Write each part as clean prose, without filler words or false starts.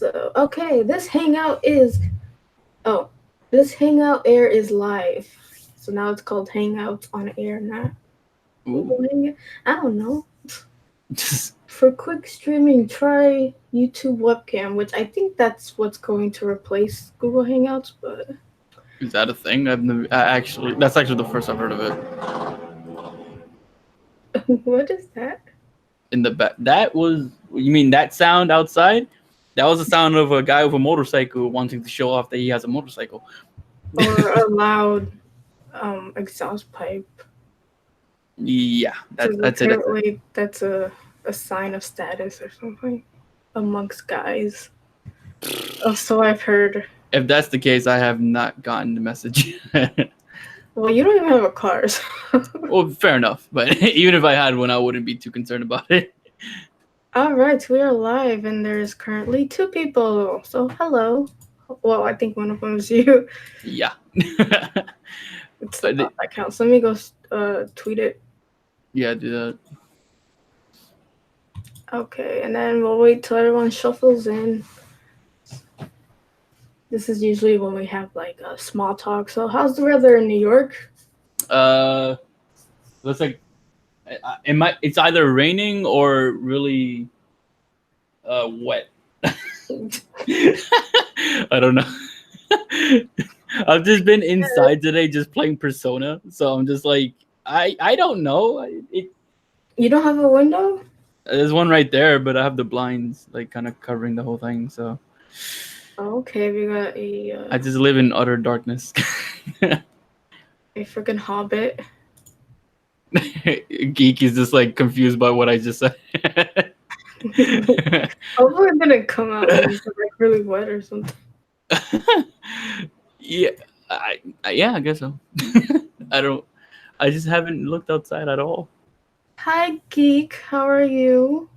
So, okay, this Hangout Air is live. So now it's called Hangouts on Air, not Ooh. Google Hangout. I don't know. For quick streaming, try YouTube webcam, which I think that's what's going to replace Google Hangouts, but Is that a thing? I've never actually. That's actually the first I've heard of it. what is that? In the back, that was. You mean that sound outside? That was the sound of a guy with a motorcycle wanting to show off that he has a motorcycle. Or a loud exhaust pipe. Yeah, Because that's it. That's it. apparently that's a sign of status or something amongst guys. Oh, so I've heard. If that's the case, I have not gotten the message. Well, you don't even have a car, so. Well, fair enough. But even if I had one, I wouldn't be too concerned about it. All right, we are live, and there's currently 2 people. So hello. Well, I think one of them is you. Yeah. It's the But thought that counts. Let me go tweet it. yeah, do that. Okay, and then we'll wait till everyone shuffles in. This is usually when we have like a small talk. So, how's the weather in New York? Looks like it's either raining or really wet. I don't know. I've just been inside today just playing Persona, so I'm just like I don't know. You don't have a window? There's one right there, but I have the blinds like kind of covering the whole thing, so Okay, we got I just live in utter darkness. a freaking hobbit. Geek is just like confused by what I just said. Hopefully, it didn't come out when it's like really wet or something. Yeah, I guess so. I just haven't looked outside at all. Hi, Geek. How are you?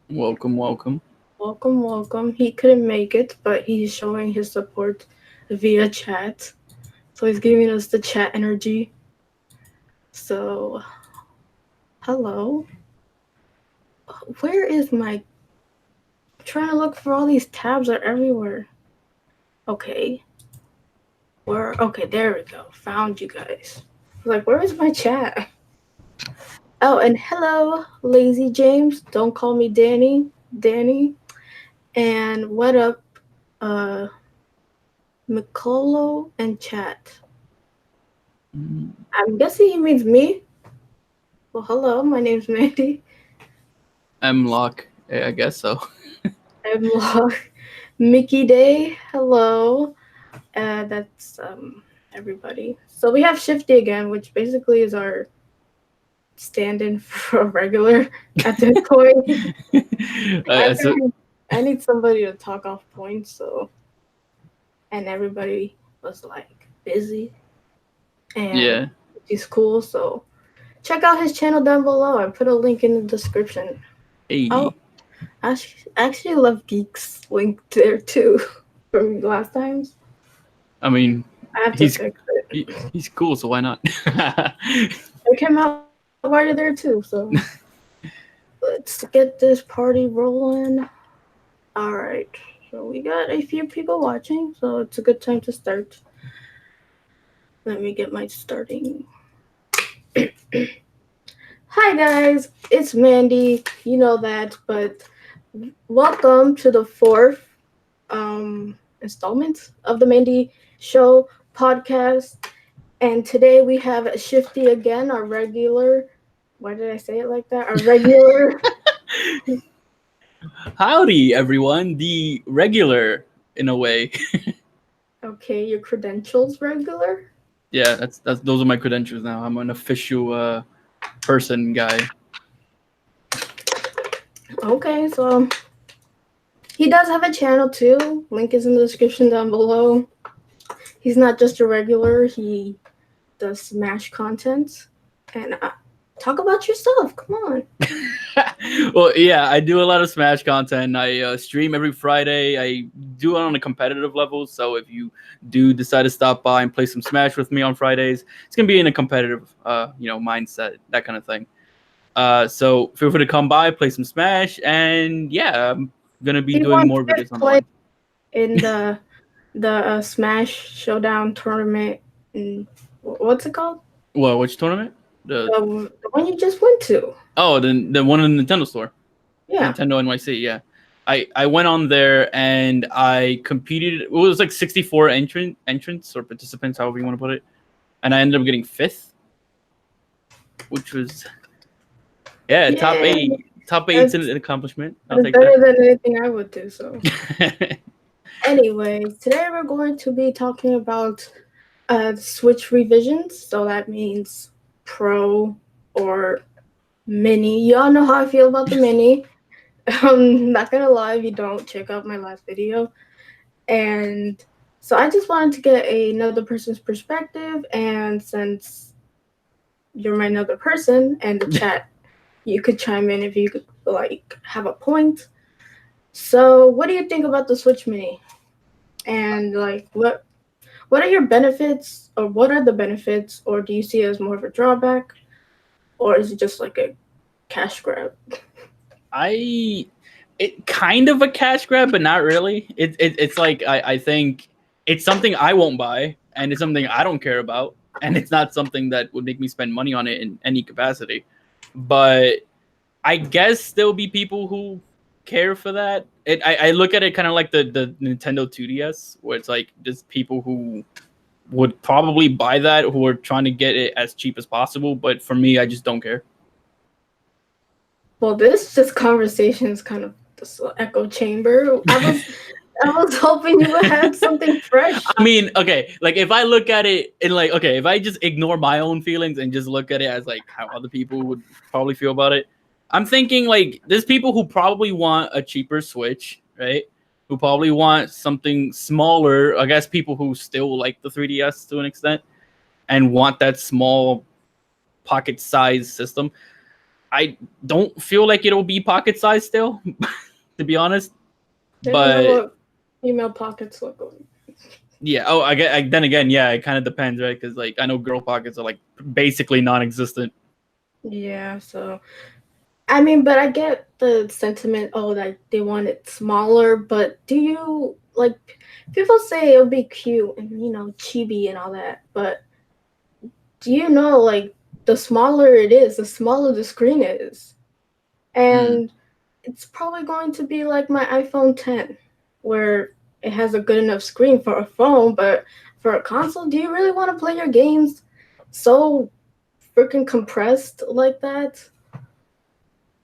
Welcome, welcome. Welcome, welcome. He couldn't make it, but he's showing his support via chat. So he's giving us the chat energy. So, hello. Where is my. I'm trying to look for all these tabs are everywhere. Okay. Okay, there we go. Found you guys. Like, where is my chat? Oh, and hello, Lazy James. Don't call me Danny. Danny. And what up, Mikolo and chat? I'm guessing he means me. Well, hello, my name's Mandy. I'm Locke. I guess so. I'm Locke. Mickey Day, hello. That's everybody. So we have Shifty again, which basically is our stand-in for a regular at this point. I need somebody to talk off points, so and everybody was like busy. And yeah. he's cool, so check out his channel down below. I put a link in the description. Hey. Oh, I actually love Geek's link there too from last times. I mean, I have to fix it. He's cool, so why not? It came out while you're there too, so let's get this party rolling. All right, so we got a few people watching, so it's a good time to start. Let me get my starting. Hi guys, it's Mandy. You know that, but welcome to the 4th installment of the Mandy Show podcast. And today we have Shifty again, our regular. Why did I say it like that? Our regular. Howdy, everyone. The regular, in a way. Okay, your credentials regular. Yeah, that's those are my credentials now. I'm an official person guy. Okay, so he does have a channel too. Link is in the description down below. He's not just a regular. He does Smash content. And talk about yourself. Come on. Well, yeah, I do a lot of Smash content. I stream every Friday. I do it on a competitive level. So if you do decide to stop by and play some Smash with me on Fridays, it's gonna be in a competitive, mindset, that kind of thing. So feel free to come by, play some Smash, and yeah, gonna be He doing won more videos fifth on the place line. in the Smash Showdown tournament. What's it called? Well, which tournament? The The one you just went to. Oh, the one in the Nintendo store, Yeah. Nintendo NYC. Yeah, I went on there and I competed. It was like 64 entrants or participants, however you want to put it, and I ended up getting fifth, which was top Yeah. eight. Top eight's That's, an accomplishment. I'll that's take that. better than anything I would do. So, anyways, today we're going to be talking about Switch revisions. So that means Pro or Mini. Y'all know how I feel about the Mini. I'm not gonna lie, if you don't check out my last video. And so I just wanted to get another person's perspective, and since you're my another person and the chat, you could chime in if you could like have a point. So what do you think about the Switch Mini? And like what are your benefits, or what are the benefits, or do you see it as more of a drawback, or is it just like a cash grab? It kind of a cash grab, but not really. It's like I think it's something I won't buy, and it's something I don't care about, and it's not something that would make me spend money on it in any capacity. But I guess there'll be people who care for that. I look at it kind of like the Nintendo 2DS, where it's like just people who would probably buy that who are trying to get it as cheap as possible. But for me, I just don't care. Well, this just conversation is kind of this echo chamber. I was hoping you would have something fresh. I mean, okay, like if I look at it in like, okay, if I just ignore my own feelings and just look at it as like how other people would probably feel about it, I'm thinking like there's people who probably want a cheaper Switch, right? Who probably want something smaller. I guess people who still like the 3DS to an extent and want that small pocket size system. I don't feel like it'll be pocket size still, to be honest. I don't know But what female pockets look like. yeah. Oh, then again, yeah, it kind of depends, right? Because like I know girl pockets are like basically non-existent. Yeah, so I mean, but I get the sentiment. Oh, like they want it smaller, but do you like? People say it'll be cute and chibi and all that, but do you know like the smaller it is, the smaller the screen is, Mm. and it's probably going to be like my iPhone 10, where it has a good enough screen for a phone, but for a console, do you really want to play your games so freaking compressed like that?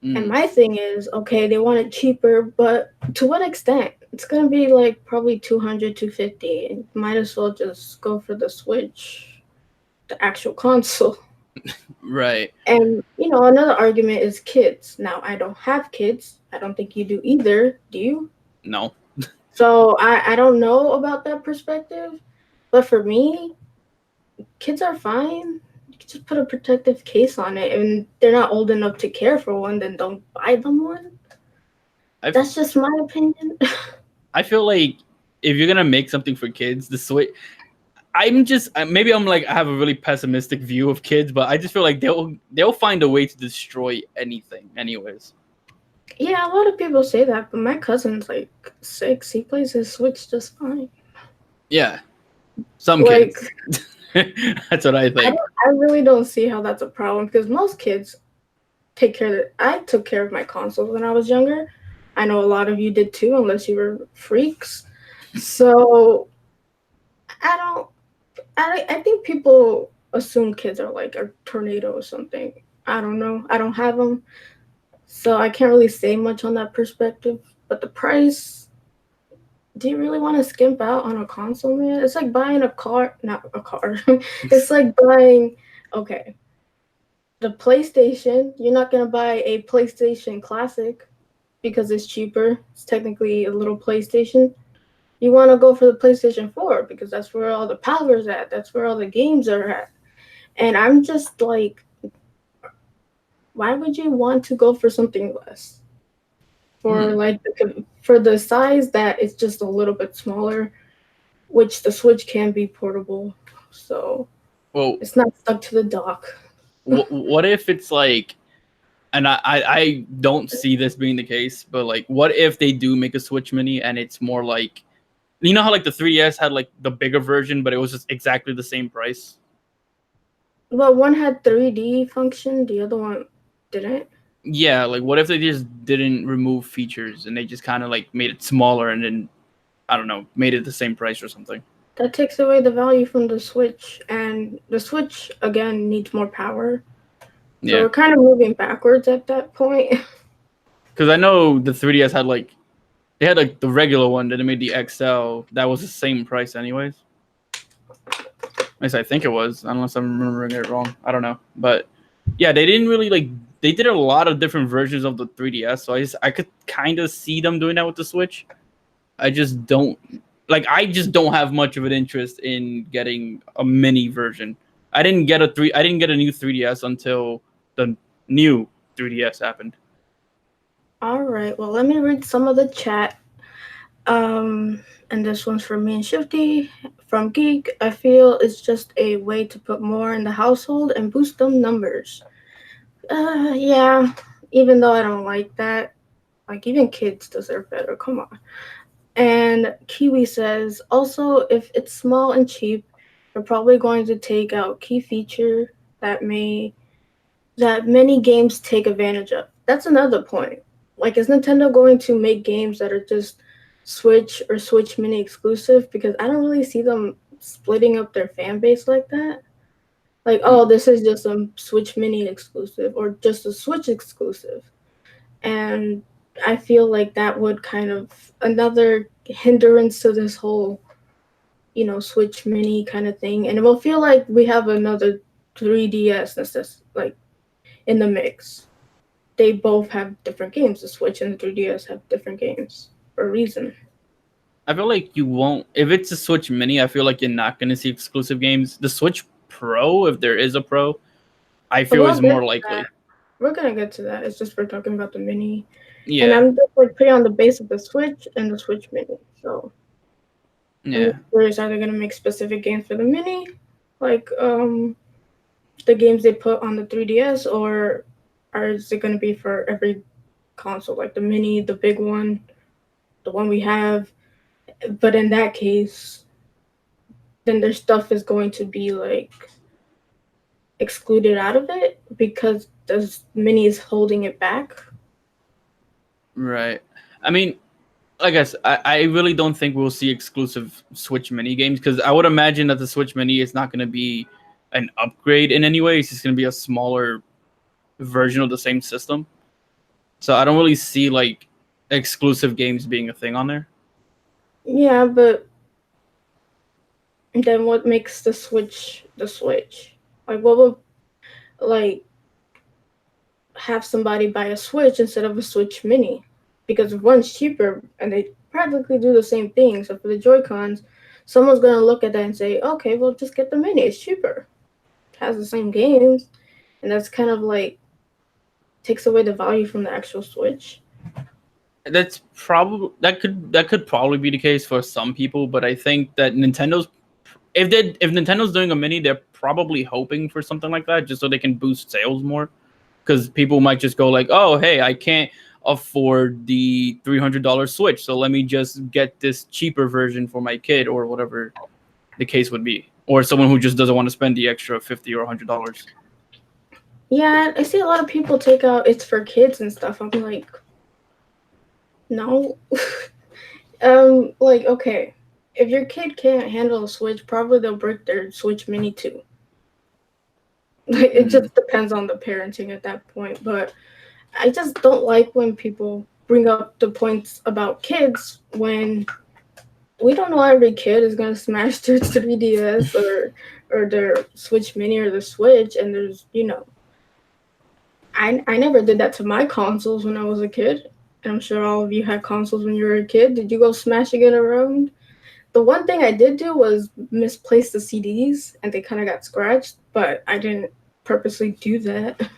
And my thing is, okay, they want it cheaper, but to what extent? It's going to be like probably 200, 250. And might as well just go for the Switch, the actual console. Right. And, another argument is kids. Now, I don't have kids. I don't think you do either. Do you? No. So I don't know about that perspective. But for me, kids are fine. You can just put a protective case on it. And they're not old enough to care for one, then don't buy them one. That's just my opinion. I feel like if you're gonna make something for kids, the Switch. I'm just maybe I'm like I have a really pessimistic view of kids, but I just feel like they'll find a way to destroy anything, anyways. Yeah, a lot of people say that, but my cousin's like 6. He plays his Switch just fine. Yeah, some Like, kids. That's what I think. I really don't see how that's a problem because most kids take care of it. I took care of my consoles when I was younger. I know a lot of you did too, unless you were freaks. So I don't. I think people assume kids are like a tornado or something. I don't know. I don't have them, so I can't really say much on that perspective. But the price, do you really want to skimp out on a console, man? It's like buying a car, not a car. It's like buying, okay, the PlayStation. You're not going to buy a PlayStation Classic because it's cheaper. It's technically a little PlayStation. You want to go for the PlayStation 4 because that's where all the power's at. That's where all the games are at. And I'm just like, why would you want to go for something less? For like for the size that it's just a little bit smaller, which the Switch can be portable, so Well, it's not stuck to the dock. what if it's like and I don't see this being the case, but like, what if they do make a Switch Mini and it's more like, you know how like the 3DS had like the bigger version, but it was just exactly the same price. Well, one had 3D function, the other one didn't. Yeah, like what if they just didn't remove features and they just kind of like made it smaller and then I don't know, made it the same price or something. That takes away the value from the Switch, and the Switch again needs more power. So Yeah, we're kind of moving backwards at that point. because I know the 3DS had like they had like the regular one, then they made the XL. That was the same price anyways. At least I think it was, unless I'm remembering it wrong. I don't know, but yeah, they didn't really like. They did a lot of different versions of the 3DS, so I could kind of see them doing that with the Switch. I just don't like. I just don't have much of an interest in getting a mini version. I didn't get a new 3DS until the new 3DS happened. All right, well, let me read some of the chat. And this one's from me and Shifty from Geek. I feel it's just a way to put more in the household and boost them numbers. Yeah, even though I don't like that, like even kids deserve better. Come on. And Kiwi says, also, if it's small and cheap, they're probably going to take out key feature that many games take advantage of. That's another point. Like, is Nintendo going to make games that are just Switch or Switch Mini exclusive? Because I don't really see them splitting up their fan base like that. Like, oh, this is just a Switch Mini exclusive or just a Switch exclusive. And I feel like that would kind of another hindrance to this whole, Switch Mini kind of thing. And it will feel like we have another 3DS that's just like in the mix. They both have different games. The Switch and the 3DS have different games for a reason. I feel like you won't if it's a Switch Mini. I feel like you're not going to see exclusive games. The Switch Pro, if there is a Pro, I But feel we'll is get more to likely. that. We're gonna get to that. It's just we're talking about the Mini, and Yeah, I'm just like pretty on the base of the Switch and the Switch Mini. So I'm yeah. curious, are they gonna make specific games for the Mini, like the games they put on the 3DS, or is it gonna be for every console, like the Mini, the big one, the one we have? But in that case, then their stuff is going to be like excluded out of it because the Mini is holding it back. Right. I mean, like I really don't think we'll see exclusive Switch Mini games because I would imagine that the Switch Mini is not going to be an upgrade in any way. It's just going to be a smaller version of the same system. So I don't really see like exclusive games being a thing on there. Yeah, but then what makes the Switch the Switch? Like, what would like have somebody buy a Switch instead of a Switch Mini? Because if one's cheaper and they practically do the same thing, so for the Joy Cons, someone's gonna look at that and say, okay, well, just get the Mini. It's cheaper. It has the same games, and that's kind of like takes away the value from the actual Switch. That's probably that could probably be the case for some people, but I think that if Nintendo's doing a mini, they're probably hoping for something like that just so they can boost sales more. Because people might just go like, "Oh, hey, I can't afford the $300 Switch, so let me just get this cheaper version for my kid or whatever the case would be, or someone who just doesn't want to spend the extra $50 or $100." Yeah, I see a lot of people take out it's for kids and stuff. I'm like, no. Like, okay, if your kid can't handle a Switch, probably they'll break their Switch Mini too. Like, it Mm. just depends on the parenting at that point. But I just don't like when people bring up the points about kids when we don't know every kid is gonna smash their 3DS or their Switch Mini or the Switch, and there's I never did that to my consoles when I was a kid. And I'm sure all of you had consoles when you were a kid. Did you go smashing it around? The one thing I did do was misplace the CDs and they kind of got scratched, but I didn't purposely do that.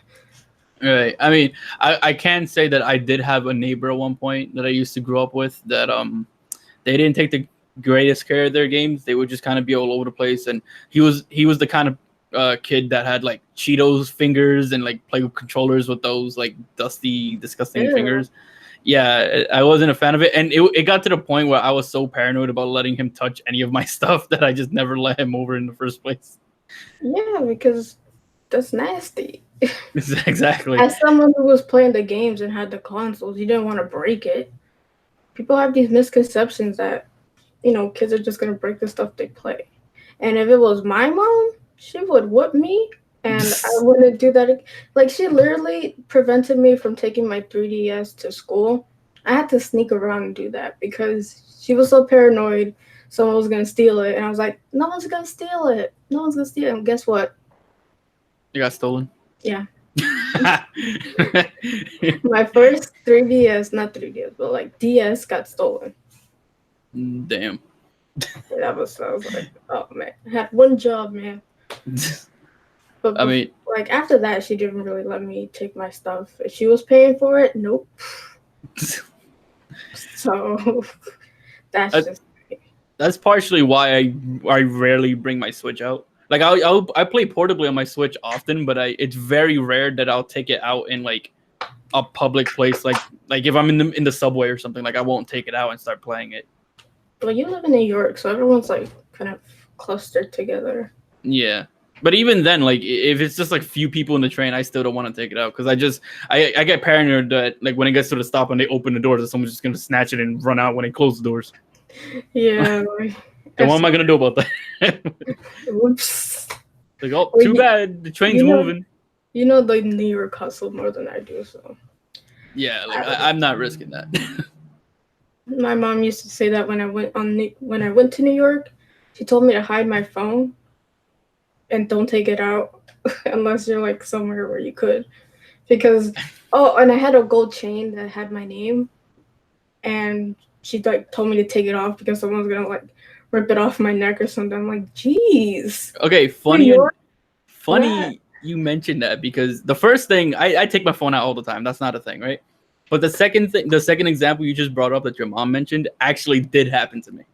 Right. I mean, I can say that I did have a neighbor at one point that I used to grow up with that they didn't take the greatest care of their games. They would just kind of be all over the place, and he was the kind of kid that had like Cheetos fingers and like play with controllers with those like dusty, disgusting Ew. fingers. Yeah, I wasn't a fan of it, and it got to the point where I was so paranoid about letting him touch any of my stuff that I just never let him over in the first place. Yeah, because that's nasty. Exactly. As someone who was playing the games and had the consoles, you didn't want to break it. People have these misconceptions that, kids are just gonna break the stuff they play. And if it was my mom, she would whoop me, and I wouldn't do that. Like, she literally prevented me from taking my 3DS to school. I had to sneak around and do that because she was so paranoid someone was gonna steal it, and I was like, no one's gonna steal it. No one's gonna steal it. And guess what? You got stolen. Yeah. My first 3DS, not 3DS, but like DS got stolen. Damn. I was like, oh man, I had one job, man. But I mean, like after that, she didn't really let me take my stuff. If she was paying for it, nope. So that's partially why I rarely bring my Switch out. Like I play portably on my Switch often, but it's very rare that I'll take it out in like a public place, like if I'm in the subway or something. Like I won't take it out and start playing it. Well, you live in New York, so everyone's like kind of clustered together. Yeah. But even then, like if it's just like few people in the train, I still don't want to take it out because I get paranoid that like when it gets to the stop and they open the doors, that someone's just gonna snatch it and run out when they close the doors. Yeah. And what am I gonna do about that? Whoops. Like, oh, too bad the train's moving. You know the New York hustle more than I do, so. Yeah, like I'm not risking that. My mom used to say that when I went to New York, she told me to hide my phone and don't take it out unless you're like somewhere where you could, because and I had a gold chain that had my name, and she like told me to take it off because someone's gonna like rip it off my neck or something. I'm like, jeez. Okay, funny you mentioned that because the first thing I take my phone out all the time. That's not a thing, right? But the second example you just brought up that your mom mentioned actually did happen to me.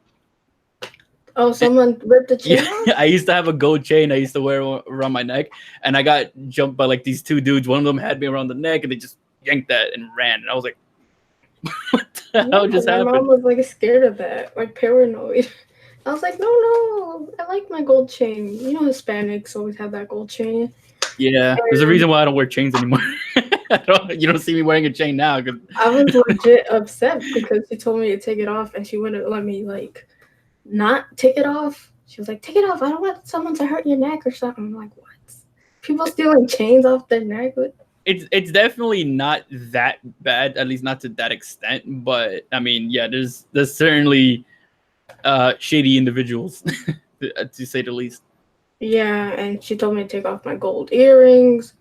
Oh, someone ripped the chain off? I used to have a gold chain I used to wear around my neck, and I got jumped by like these two dudes. One of them had me around the neck, and they just yanked that and ran. And I was like, what the hell just happened? My mom was like scared of that, like paranoid. I was like, no, I like my gold chain. You know, Hispanics always have that gold chain. Yeah, there's a reason why I don't wear chains anymore. You don't see me wearing a chain now. I was legit upset because she told me to take it off, and she wouldn't let me like not take it off. She was like, take it off. I don't want someone to hurt your neck or something. I'm like, what? People stealing chains off their neck? It's definitely not that bad, at least not to that extent. But I mean, yeah, there's certainly shady individuals, to say the least. Yeah, and she told me to take off my gold earrings.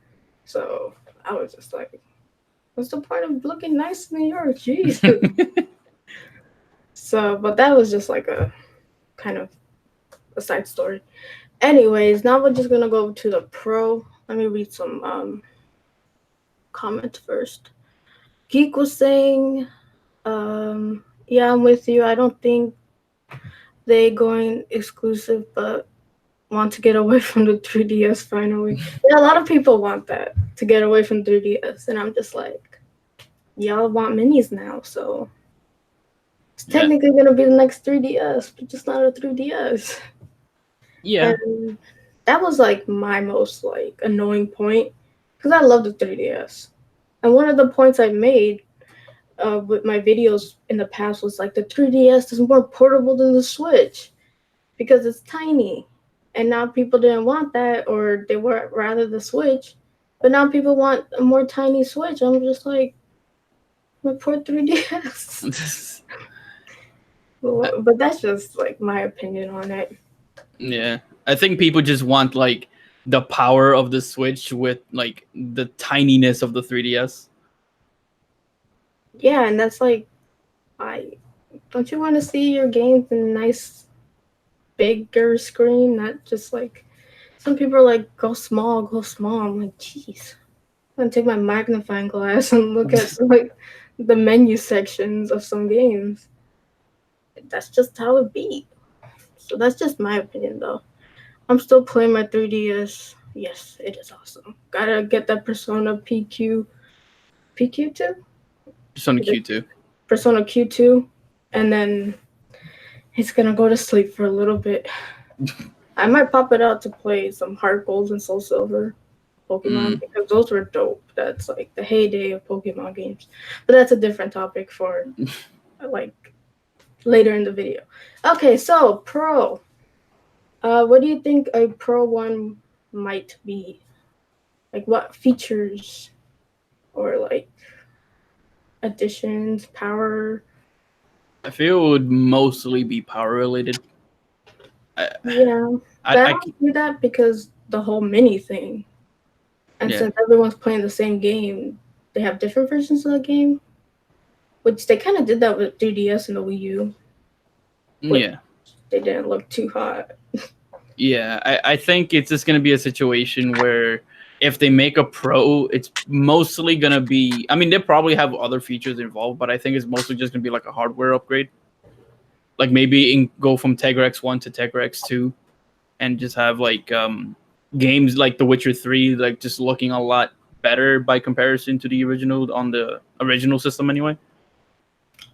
So I was just like, what's the point of looking nice in New York? Jeez. So, but that was just like a kind of a side story. Anyways, now we're just gonna go to the pro. Let me read some comments first. Geek was saying, yeah, I'm with you. I don't think they going exclusive, but want to get away from the 3DS finally. Yeah, a lot of people want that, to get away from 3DS, and I'm just like, y'all want minis now, so it's technically gonna be the next 3DS, but just not a 3DS. Yeah. And that was like my most like annoying point, because I love the 3DS. And one of the points I made with my videos in the past was like the 3DS is more portable than the Switch because it's tiny. And now people didn't want that, or they were rather the Switch. But now people want a more tiny Switch. I'm just like, my poor 3DS. But that's just like my opinion on it. Yeah, I think people just want like the power of the Switch with like the tininess of the 3DS. Yeah, and that's like, don't you want to see your games in a nice bigger screen? Not just like, some people are like, go small. I'm like, jeez. I'm gonna take my magnifying glass and look at like the menu sections of some games. That's just how it be. So that's just my opinion, though. I'm still playing my 3DS. Yes, it is awesome. Gotta get that Persona PQ2? Just on the Q2. Persona Q2. And then he's gonna go to sleep for a little bit. I might pop it out to play some Heart Gold and Soul Silver Pokemon Mm. because those were dope. That's like the heyday of Pokemon games. But that's a different topic for like later in the video. Okay, so Pro. What do you think a Pro one might be? Like what features or like additions, power? I feel it would mostly be power related. I, Yeah, I, but I I don't see that because the whole mini thing. And yeah, since everyone's playing the same game, they have different versions of the game, which they kind of did that with 3DS and the Wii U, which yeah. they didn't look too hot. Yeah, I think it's just going to be a situation where if they make a pro, it's mostly going to be. I mean, they probably have other features involved, but I think it's mostly just going to be like a hardware upgrade. Like maybe go from Tegra X1 to Tegra X2 and just have like games like The Witcher 3, like just looking a lot better by comparison to the original on the original system anyway.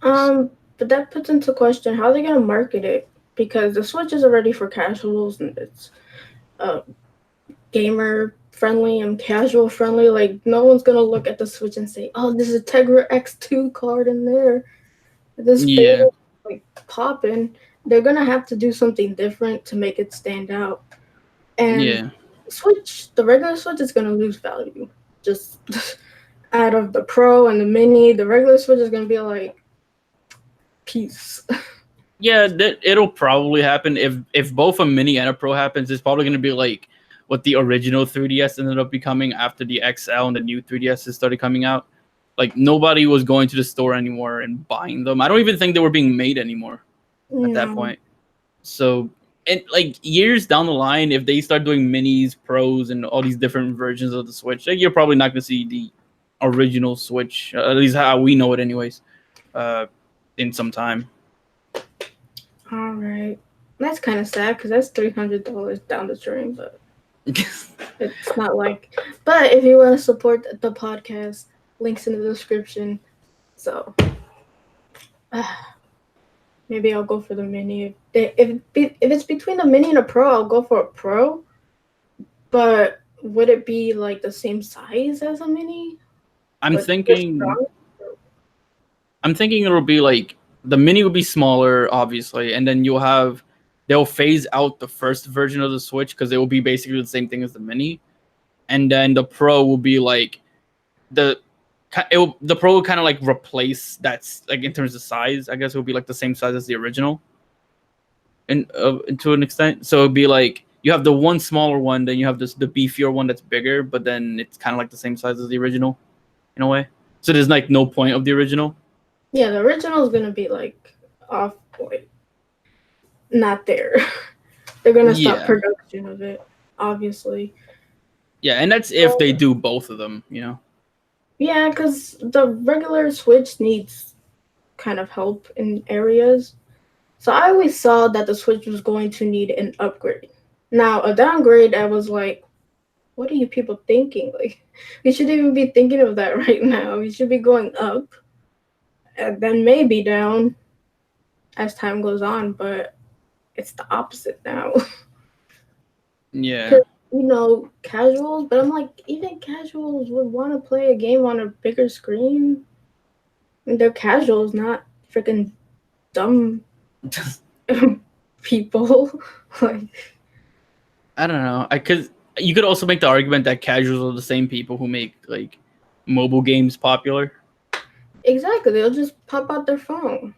But that puts into question how they're gonna market it because the Switch is already for casuals and it's uh, gamer friendly and casual friendly. Like no one's gonna look at the Switch and say, "Oh, there's a Tegra X2 card in there." This Yeah, beta like popping. They're gonna have to do something different to make it stand out. And yeah. Switch, the regular Switch is gonna lose value. Just out of the Pro and the Mini, the regular Switch is gonna be like peace. Yeah, that it'll probably happen if both a mini and a pro happens. It's probably going to be like what the original 3DS ended up becoming after the XL and the new 3DS started coming out. Like nobody was going to the store anymore and buying them. I don't even think they were being made anymore at that No. point. So, and like years down the line, if they start doing minis, pros, and all these different versions of the Switch, like, you're probably not going to see the original Switch, at least how we know it, anyways, uh, in some time. All right. That's kind of sad because that's $300 down the drain, but it's not like. But if you want to support the podcast, links in the description. So maybe I'll go for the mini. If it's between the mini and a pro, I'll go for a pro. But would it be like the same size as a mini? I'm But bigger, thinking strong? I'm thinking it'll be like the mini will be smaller, obviously, and then they'll phase out the first version of the Switch because it will be basically the same thing as the mini, and then the Pro will be like the the Pro will kind of like replace that's like in terms of size. I guess it will be like the same size as the original, and to an extent. So it'd be like you have the one smaller one, then you have the beefier one that's bigger, but then it's kind of like the same size as the original in a way. So there's like no point of the original. Yeah, the original is gonna be like off, like not there. They're gonna stop Yeah. production of it, obviously. Yeah, and that's if they So, do both of them, you know. yeah, because the regular Switch needs kind of help in areas. So I always saw that the Switch was going to need an upgrade. Now, a downgrade, I was like, what are you people thinking? Like, we shouldn't even be thinking of that right now. We should be going up and then maybe down as time goes on, but it's the opposite now. Yeah. Because, casuals, but I'm like, even casuals would want to play a game on a bigger screen. I mean, they're casuals, not freaking dumb people. Like, I don't know. I could You could also make the argument that casuals are the same people who make like mobile games popular. exactly, they'll just pop out their phone.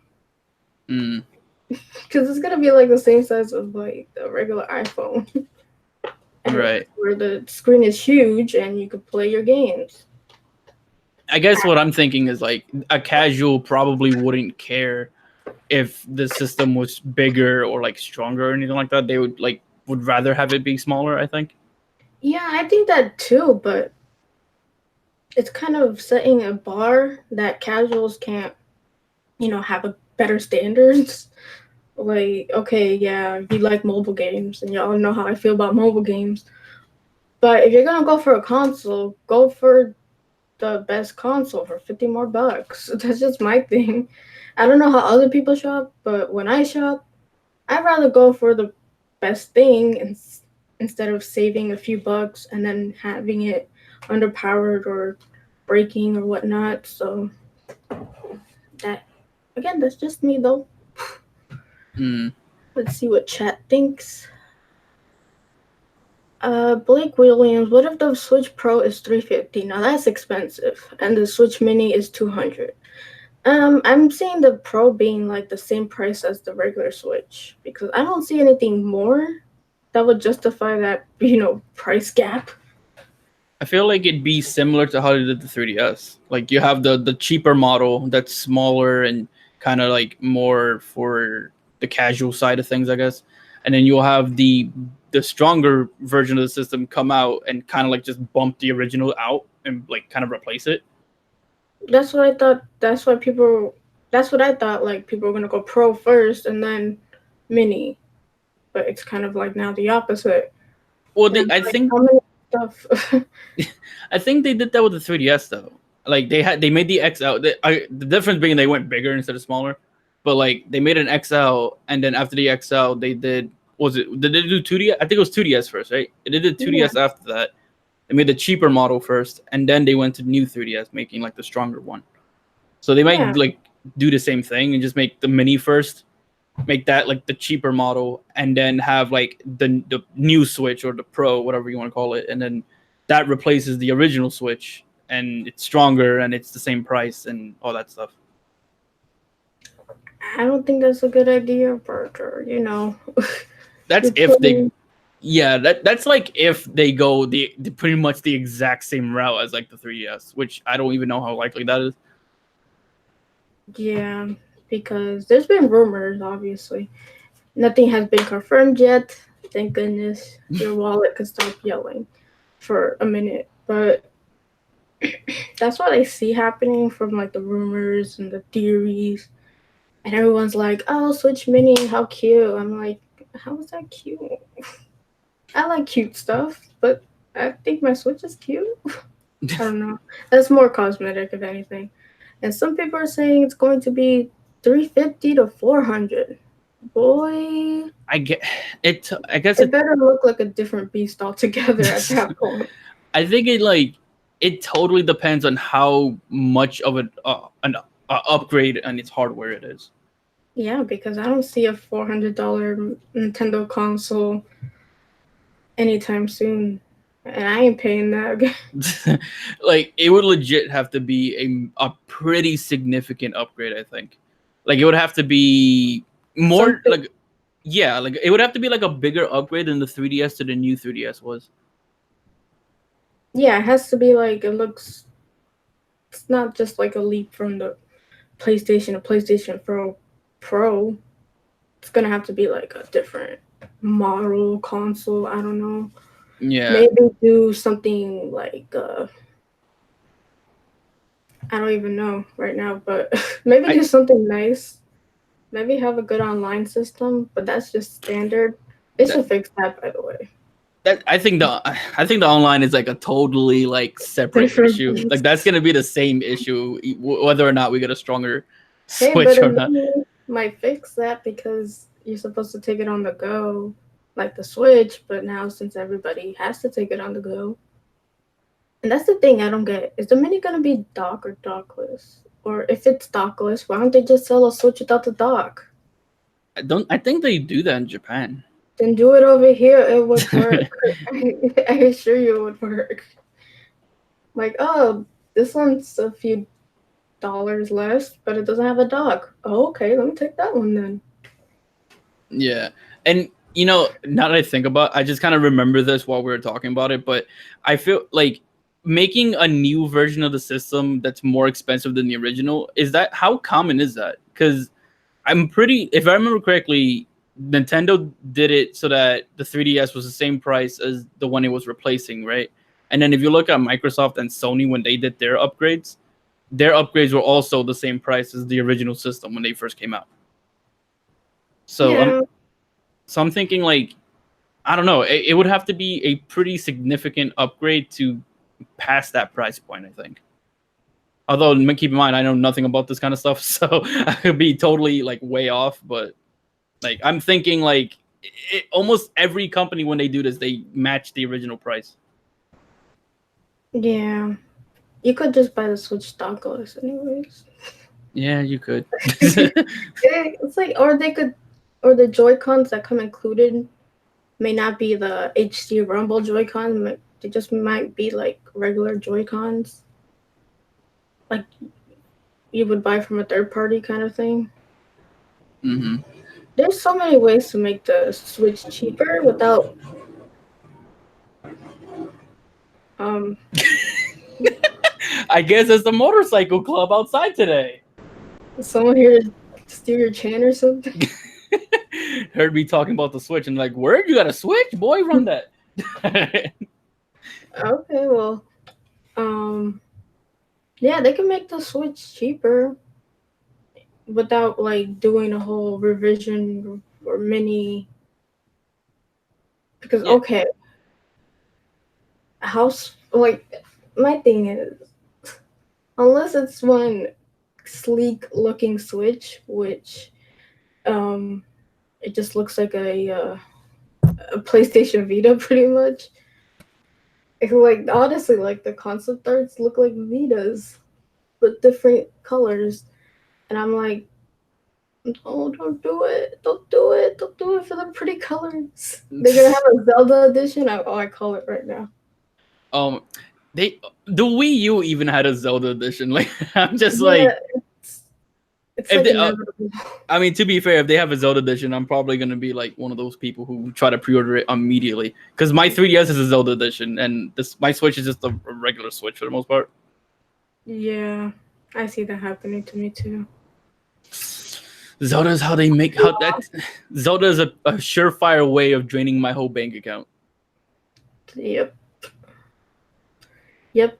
Mm, Because it's going to be like the same size of like a regular iPhone. And right. where the screen is huge and you could play your games. I guess what I'm thinking is like a casual probably wouldn't care if the system was bigger or like stronger or anything like that. They would rather have it be smaller, I think. Yeah, I think that too, but it's kind of setting a bar that casuals can't, have a better standards. Like, okay, yeah, you like mobile games, and y'all know how I feel about mobile games. But if you're gonna go for a console, go for the best console for 50 more bucks. That's just my thing. I don't know how other people shop, but when I shop, I'd rather go for the best thing instead of saving a few bucks and then having it underpowered or breaking or whatnot. So that again, that's just me though. Mm. Let's see what chat thinks. Blake Williams, what if the Switch Pro is 350? Now that's expensive, and the Switch Mini is 200. I'm seeing the Pro being like the same price as the regular Switch because I don't see anything more that would justify that, price gap. I feel like it'd be similar to how they did the 3DS. Like you have the cheaper model that's smaller and kind of like more for the casual side of things, I guess. And then you'll have the stronger version of the system come out and kind of like just bump the original out and like kind of replace it. That's what I thought. That's what I thought. Like people were gonna go Pro first and then Mini, but it's kind of like now the opposite. Well, And I'm I like, think how many stuff? I think they did that with the 3DS though. Like they made the XL. The difference being they went bigger instead of smaller, but like they made an XL and then after the XL they did was it did they do 2D? I think it was 2DS first, right? They did Yeah, 2DS after that. They made the cheaper model first and then they went to new 3DS making like the stronger one. So they might yeah. like do the same thing and just make the mini first, make that like the cheaper model and then have like the new Switch or the Pro, whatever you want to call it, and then that replaces the original Switch and it's stronger and it's the same price and all that stuff. I don't think that's a good idea, but That's you're if they putting yeah, that's like if they go the pretty much the exact same route as like the 3DS, which I don't even know how likely that is. yeah, because there's been rumors, obviously. Nothing has been confirmed yet. Thank goodness your wallet could stop yelling for a minute. But that's what I see happening from like the rumors and the theories. And everyone's like, oh, Switch Mini, how cute. I'm like, how is that cute? I like cute stuff, but I think my Switch is cute. I don't know. That's more cosmetic, if anything. And some people are saying it's going to be 350 to 400. Boy, I get it. I guess it it. better look like a different beast altogether at that point. I think it like it totally depends on how much of an upgrade on its hardware it is. Yeah, because I don't see a $400 Nintendo console anytime soon. And I ain't paying that. Like it would legit have to be a pretty significant upgrade. I think, like it would have to be more Something. like yeah, like it would have to be like a bigger upgrade than the 3DS to the new 3DS was. Yeah, it has to be like, it looks. It's not just like a leap from the PlayStation to PlayStation Pro. It's gonna have to be like a different model console. I don't know. Yeah, Maybe do something like I don't even know right now, but maybe I do something nice. Maybe have a good online system, but that's just standard. They that should fix that, by the way. I think the online is like a totally like separate Different issue. Like that's beast. gonna be the same issue whether or not we get a stronger Hey, but Switch a or not. mini might fix that because you're supposed to take it on the go, like the Switch. But now, since everybody has to take it on the go, and that's the thing I don't get: is the mini gonna be dock or dockless? Or if it's dockless, why don't they just sell a Switch without the dock? I don't. I think they do that in Japan. Then do it over here. It would work. I assure you, it would work. Like, oh, this one's a few dollars less, but it doesn't have a dock. Oh, okay, let me take that one then. Yeah, and now that I think about, I just kind of remember this while we were talking about it. But I feel like making a new version of the system that's more expensive than the original is that how common is that? Because I'm pretty, if I remember correctly, Nintendo did it so that the 3DS was the same price as the one it was replacing, right? And then if you look at Microsoft and Sony when they did their upgrades were also the same price as the original system when they first came out. So Yeah, I'm thinking like I don't know. It would have to be a pretty significant upgrade to pass that price point, I think. Although keep in mind, I know nothing about this kind of stuff, so I could be totally like way off. But like I'm thinking like almost every company when they do this, they match the original price. yeah. You could just buy the Switch donglers, anyways. Yeah, you could. It's like, or they could, or the Joy Cons that come included may not be the HD Rumble Joy Con. They just might be like regular Joy Cons, like you would buy from a third party kind of thing. Hmm. There's so many ways to make the Switch cheaper without um. I guess it's the motorcycle club outside today. Someone here to steal your chain or something. Heard me talking about the Switch and like, where you got a Switch, boy? Run that. Okay, well, um, yeah, they can make the Switch cheaper without like doing a whole revision or mini. Because Yeah, okay, house like my thing is unless it's one sleek looking Switch, which um, it just looks like a PlayStation Vita pretty much. It's like honestly, like the concept arts look like Vitas, but different colors. And I'm like, oh, don't do it. Don't do it. Don't do it for the pretty colors. They're gonna have a Zelda edition. I call it right now. um, they the Wii U even had a Zelda edition. Like, I'm just Yeah, like, it's it's if like they, inevitable. I mean, to be fair, if they have a Zelda edition, I'm probably gonna be like one of those people who try to pre-order it immediately because my 3DS is a Zelda edition, and this my Switch is just a regular Switch for the most part. Yeah, I see that happening to me too. Zelda is how they make how that Zelda is a surefire way of draining my whole bank account. Yep, yep,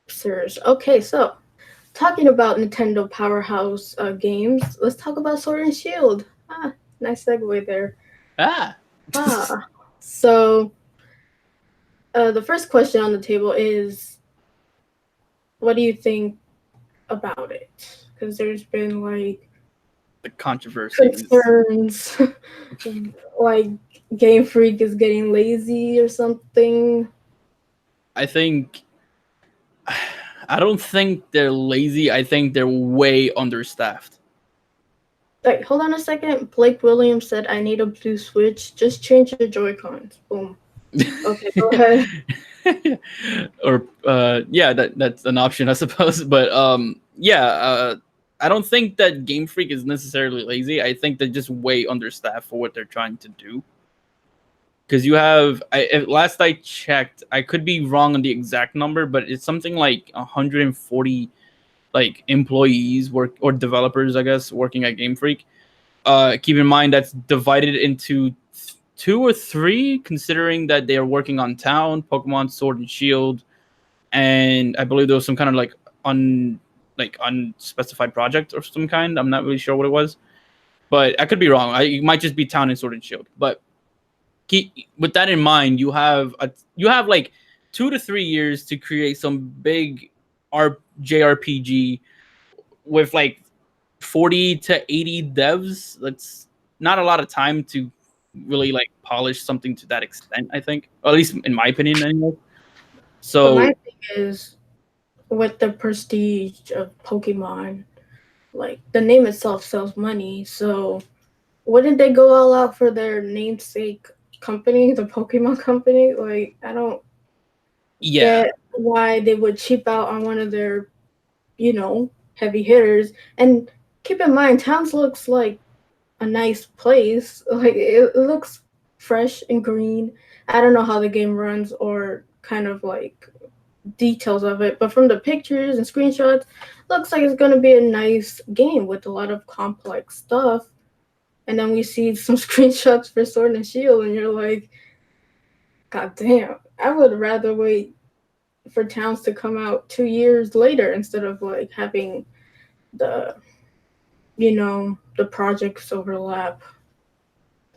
sirs. Okay, so talking about Nintendo powerhouse games, let's talk about Sword and Shield. Ah, nice segue there. Ah, Ah, so the first question on the table is, what do you think about it? Because there's been like the controversies. concerns, like Game Freak is getting lazy or something. I think I don't think they're lazy. I think they're way understaffed. Like, hold on a second. Blake Williams said, "I need a blue Switch. Just change the Joy Cons." Boom. Okay, go ahead. Or yeah, that's an option, I suppose. But yeah, I don't think that Game Freak is necessarily lazy. I think they're just way understaffed for what they're trying to do. Because you have, last I checked, I could be wrong on the exact number, but it's something like 140 like employees work or developers, I guess, working at Game Freak. Keep in mind that's divided into two or three, considering that they are working on Town, Pokemon Sword and Shield, and I believe there was some kind of like unspecified project or some kind. I'm not really sure what it was, but I could be wrong. It might just be Town and Sword and Shield. But with that in mind, you have like 2 to 3 years to create some big JRPG with like 40 to 80 devs. That's not a lot of time to really like polish something to that extent, I think. Or at least in my opinion anyway. But my So thing is, with the prestige of Pokemon, like the name itself sells money. So wouldn't they go all out for their namesake company, the Pokemon company? Like, I don't yeah. get why they would cheap out on one of their, heavy hitters. And keep in mind, Towns looks like a nice place. Like it looks fresh and green. I don't know how the game runs or kind of like details of it, but from the pictures and screenshots, looks like it's gonna be a nice game with a lot of complex stuff. And then we see some screenshots for Sword and Shield, and you're like, God damn, I would rather wait for Towns to come out 2 years later instead of like having the the projects overlap.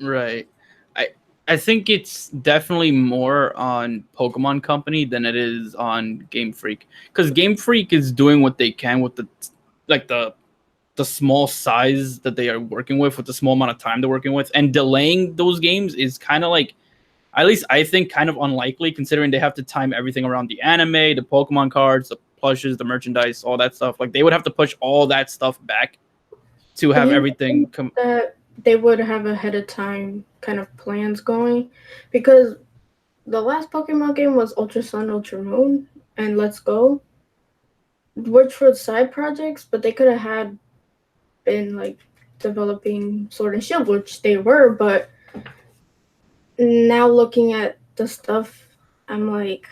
Right. I I think it's definitely more on Pokemon Company than it is on Game Freak, because Game Freak is doing what they can with the like the small size that they are working with the small amount of time they're working with, and delaying those games is kind of like, at least I think, kind of unlikely, considering they have to time everything around the anime, the Pokemon cards, the plushes, the merchandise, all that stuff. Like they would have to push all that stuff back to Do have you everything think come. that they would have ahead of time kind of plans going? Because the last Pokemon game was Ultra Sun, Ultra Moon, and Let's Go, which were side projects, but they could have had been like developing Sword and Shield, which they were. But now looking at the stuff, I'm like,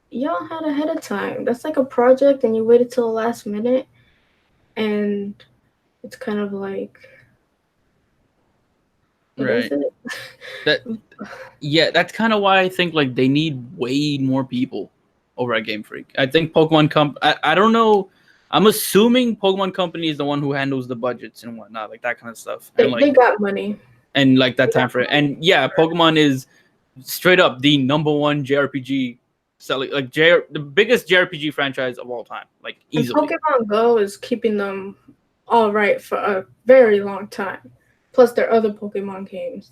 y'all had ahead of time. That's like a project, and you waited till the last minute, and it's kind of like, what is Right. it? That Yeah, that's kind of why I think like they need way more people over at Game Freak. I think I don't know. I'm assuming Pokemon Company is the one who handles the budgets and whatnot, like that kind of stuff, They got money. and like that They got time frame. money. And yeah, Pokemon is straight up the number one JRPG selling, like the biggest JRPG franchise of all time, like And easily. Pokemon Go is keeping them all right for a very long time. Plus their other Pokemon games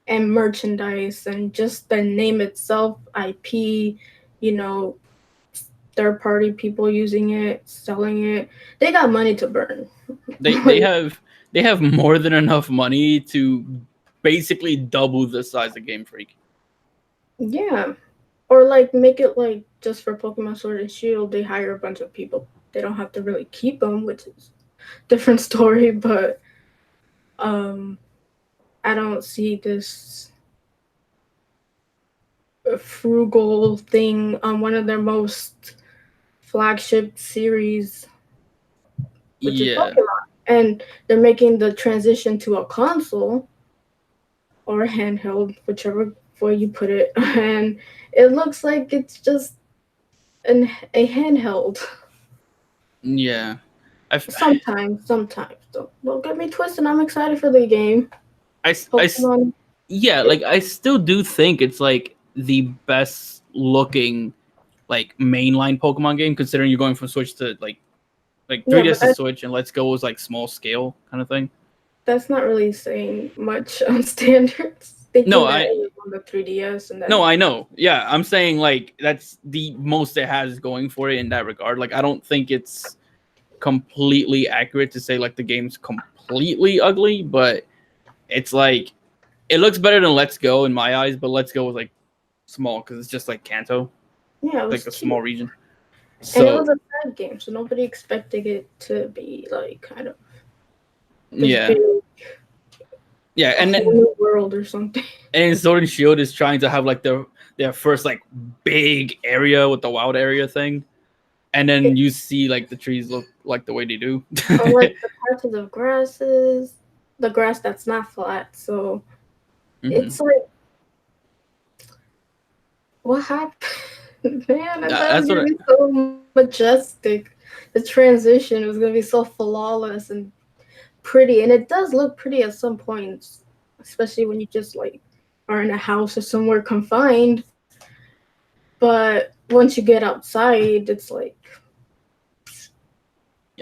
and merchandise and just the name itself, IP, you know, third party people using it, selling it. They got money to burn. They they have they have more than enough money to basically double the size of Game Freak. Yeah. Or like make it like just for Pokemon Sword and Shield, they hire a bunch of people. They don't have to really keep them, which is different story, but um I don't see this frugal thing on one of their most flagship series, which is Yeah. Pokemon. And they're making the transition to a console or a handheld, whichever way you put it. And it looks like it's just a handheld. Yeah. I, Sometimes. Don't get me twisted. I'm excited for the game. Pokemon. yeah, It, like I still do think it's like the best looking like mainline Pokemon game, considering you're going from Switch to like yeah, 3DS but to Switch, and Let's Go was like small scale kind of thing. that's not really saying much on standards. No, Thinking that I it was on the 3DS and no, then I know. Yeah, I'm saying like that's the most it has going for it in that regard. Like I don't think it's completely accurate to say like the game's completely ugly, but it's like it looks better than Let's Go in my eyes, but Let's Go was like small because it's just like Kanto, yeah, it like was a small cute. region. And it So was a side game, so nobody expected it to be like kind of this yeah, big yeah, a and whole then new world or something. and Sword and Shield is trying to have like their first like big area with the wild area thing, and then you see like the trees look like the way they do. Or like the patches of grasses, the grass that's not flat. So Hmm. it's like, what happened? Man, I thought it was That's gonna what. be so majestic. The transition was gonna be so flawless and pretty, and it does look pretty at some points, especially when you just like are in a house or somewhere confined. But once you get outside, it's like,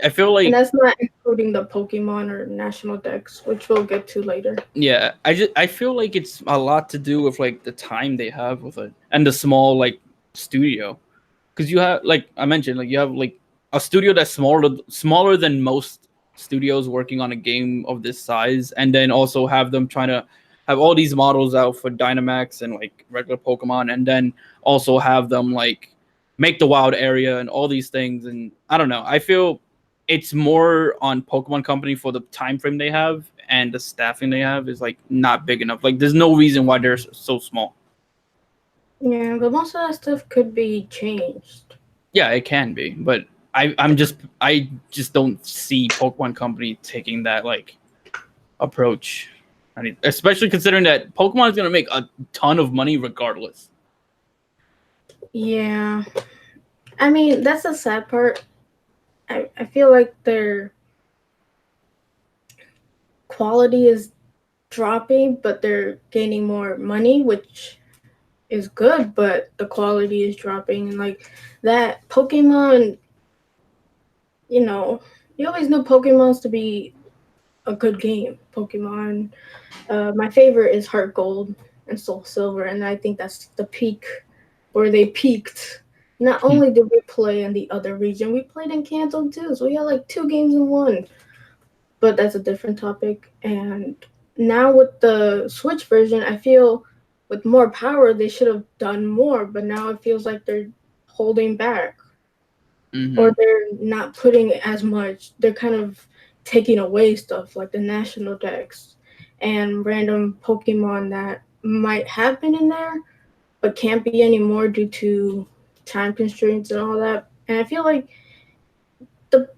I feel and like that's not including the Pokemon or National Dex, which we'll get to later. yeah, I feel like it's a lot to do with like the time they have with it and the small like studio, because you have like I mentioned, like you have like a studio that's smaller than most studios working on a game of this size, and then also have them trying to have all these models out for Dynamax and like regular Pokemon, and then also have them like make the wild area and all these things. And I don't know, I feel it's more on Pokemon Company for the time frame they have, and the staffing they have is like not big enough. Like there's no reason why they're so small. Yeah, but most of that stuff could be changed. Yeah, it can be, but I just don't see Pokemon Company taking that like approach. I mean, especially considering that Pokemon is gonna make a ton of money regardless. Yeah, I mean that's the sad part. I feel like their quality is dropping, but they're gaining more money, which is good, but the quality is dropping. And like that Pokemon, you know, you always knew Pokemon's to be a good game. Pokemon, my favorite is Heart Gold and Soul Silver, and I think that's the peak where they peaked. Not Hmm. only did we play in the other region, we played in Kanto too, so we had like 2 games in one. But that's a different topic. And now with the Switch version, I feel with more power they should have done more, but now it feels like they're holding back Mm-hmm. or they're not putting as much. They're kind of taking away stuff like the national decks and random Pokemon that might have been in there but can't be anymore due to time constraints and all that. And I feel like the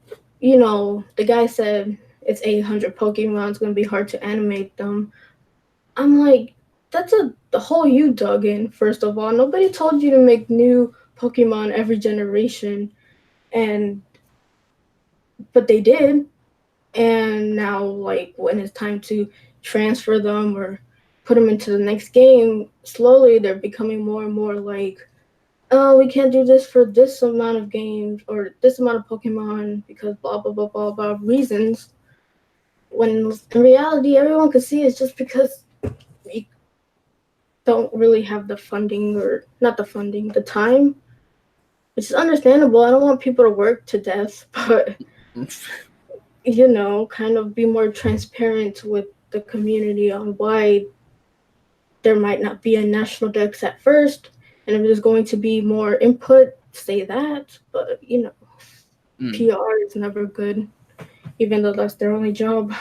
the guy said it's 800 Pokemon. It's gonna be hard to animate them. I'm like, that's the hole you dug in. First of all, nobody told you to make new Pokemon every generation, and but they did. And now, like when it's time to transfer them or put them into the next game, slowly they're becoming more and more like, oh, we can't do this for this amount of games or this amount of Pokemon because blah blah blah blah blah reasons. When in reality, everyone could see it's just because we don't really have the funding or not the funding, the time, which is understandable. I don't want people to work to death, but kind of be more transparent with the community on why there might not be a national dex at first, and if there's going to be more input, say that. But Mm. PR is never good, even though that's their only job.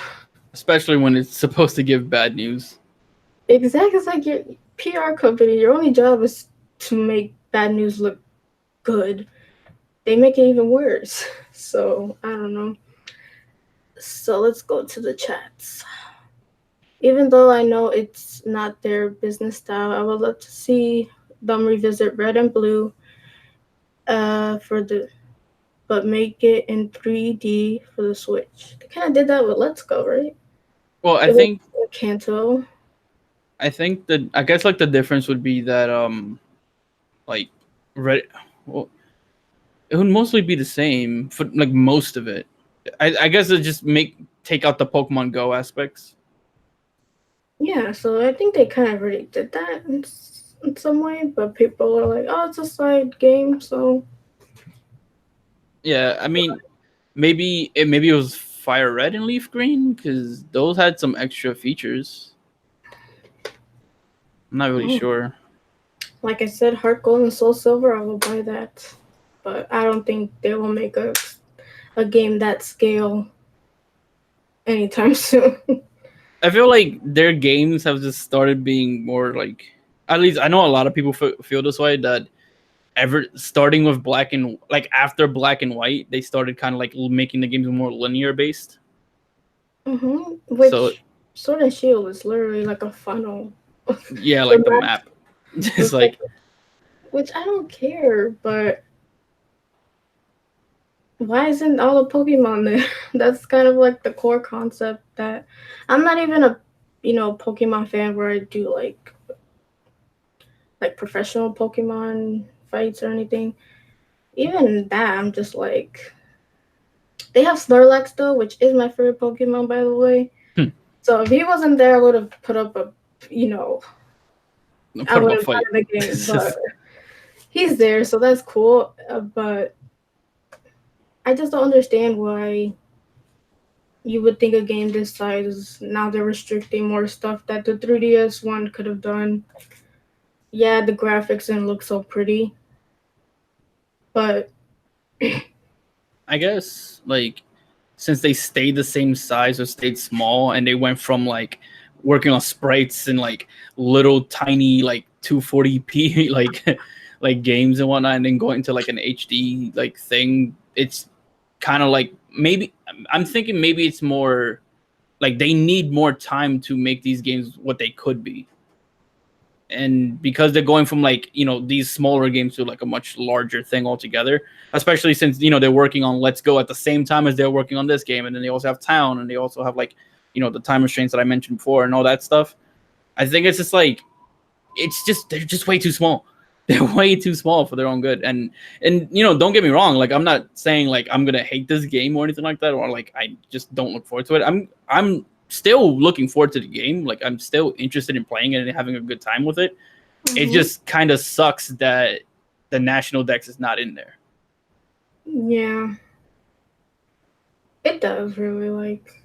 Especially when it's supposed to give bad news. Exactly, it's like your PR company. Your only job is to make bad news look good. They make it even worse. So I don't know. So let's go to the chats. Even though I know it's not their business style, I would love to see them revisit Red and Blue, for the but make it in 3D for the Switch. They kind of did that with Let's Go, right? Well, It was Kanto. that I guess like the difference would be that like red. Well, it would mostly be the same for like most of it. I guess it just take out the Pokemon Go aspects. Yeah, so I think they kind of already did that in some way, but people are like, oh, it's a side game, so. Yeah, I mean, maybe it was Fire Red and Leaf Green because those had some extra features. I'm not really Oh. sure. Like I said, Heart Gold and Soul Silver, I will buy that. But I don't think they will make a game that scale anytime soon. I feel like their games have just started being more like. At least I know a lot of people feel this way that ever starting with black and like after black and white they started kind of like making the games more linear based. So Which Sword&Shield is literally like a funnel. yeah, The like the map map. It's looks like, like which I don't care, but why isn't all the Pokemon there? That's kind of like the core concept that I'm not even a Pokemon fan where I do like professional Pokemon fights or anything. Even that, I'm just like, they have Snorlax though, which is my favorite Pokemon, by the way. hmm, So if he wasn't there, I would have put up a, you know, I put up would a have fight. gotten the game. It's But just he's there, so that's cool. But I just don't understand why you would think a game this size, now they're restricting more stuff that the 3DS one could have done. Yeah, the graphics didn't look so pretty, but I guess like since they stayed the same size or stayed small and they went from like working on sprites and like little tiny like 240p like games and whatnot and then going to like an HD like thing, it's kind of like maybe I'm thinking maybe it's more like they need more time to make these games what they could be. And because they're going from like these smaller games to like a much larger thing altogether, especially since they're working on Let's Go at the same time as they're working on this game, and then they also have Town, and they also have like the time restraints that I mentioned before and all that stuff. I think it's just like they're just way too small. They're way too small for their own good. And don't get me wrong. Like I'm not saying like I'm gonna hate this game or anything like that, or like I just don't look forward to it. I'm still looking forward to the game. Like I'm still interested in playing it and having a good time with it. It just kind of sucks that the national dex is not in there. Yeah, it does really. Like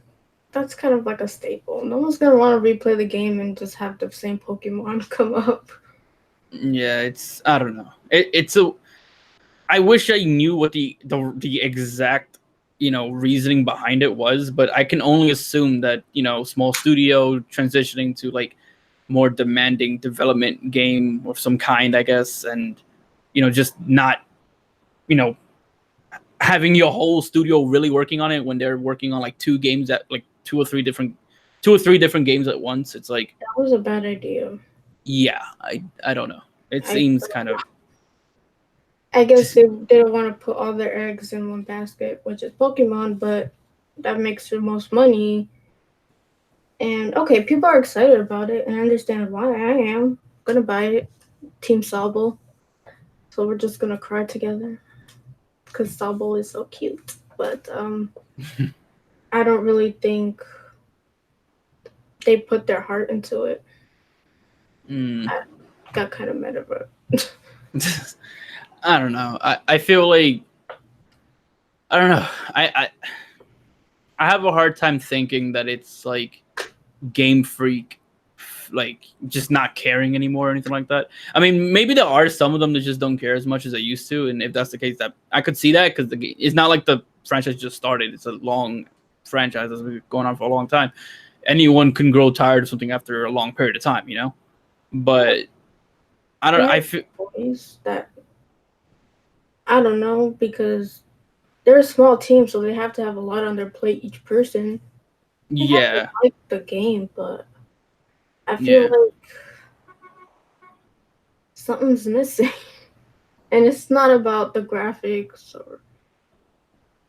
that's kind of like a staple. No one's gonna want to replay the game and just have the same Pokemon come up. Yeah, I don't know. It's a I wish I knew what the exact reasoning behind it was, but I can only assume that small studio transitioning to like more demanding development game of some kind, I guess, and just not you know having your whole studio really working on it when they're working on like two or three different games at once. It's like, That was a bad idea. yeah, I don't know. It I seems kind of I guess just they didn't want to put all their eggs in one basket, which is Pokemon, but that makes the most money. And okay, people are excited about it, and I understand why. I am gonna buy it, Team Sobble. So we're just gonna cry together because Sobble is so cute. But I don't really think they put their heart into it. I got kind of mad about it. I don't know. I feel like I don't know. I have a hard time thinking that it's like Game Freak like just not caring anymore or anything like that. I mean, maybe there are some of them that just don't care as much as they used to, and if that's the case, that I could see that because it's not like the franchise just started. It's a long franchise that's been going on for a long time. Anyone can grow tired of something after a long period of time. But I don't. I feel Boys that I don't know because they're a small team, so they have to have a lot on their plate each person. They have to yeah, like the game, but I feel yeah. like something's missing. And it's not about the graphics or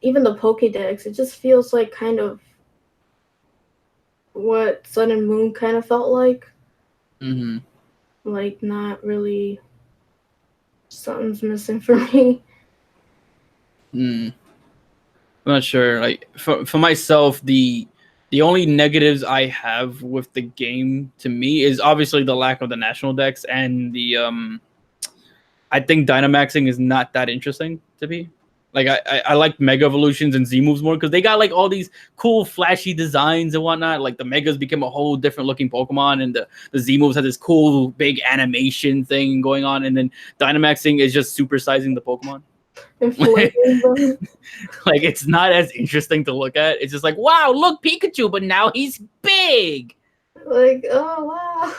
even the Pokédex. It just feels like kind of what Sun and Moon kind of felt like. Mm-hmm. Like, not really. Something's missing for me. Mm. I'm not sure. Like for myself, the only negatives I have with the game to me is obviously the lack of the national decks and the I think Dynamaxing is not that interesting to me. Like I like Mega Evolutions and Z moves more because they got like all these cool flashy designs and whatnot. Like the Megas became a whole different looking Pokemon, and the Z moves had this cool big animation thing going on, and then Dynamaxing is just supersizing the Pokemon. Inflating them. Like it's not as interesting to look at. It's just like, wow, look, Pikachu, but now he's big. Like, oh, wow.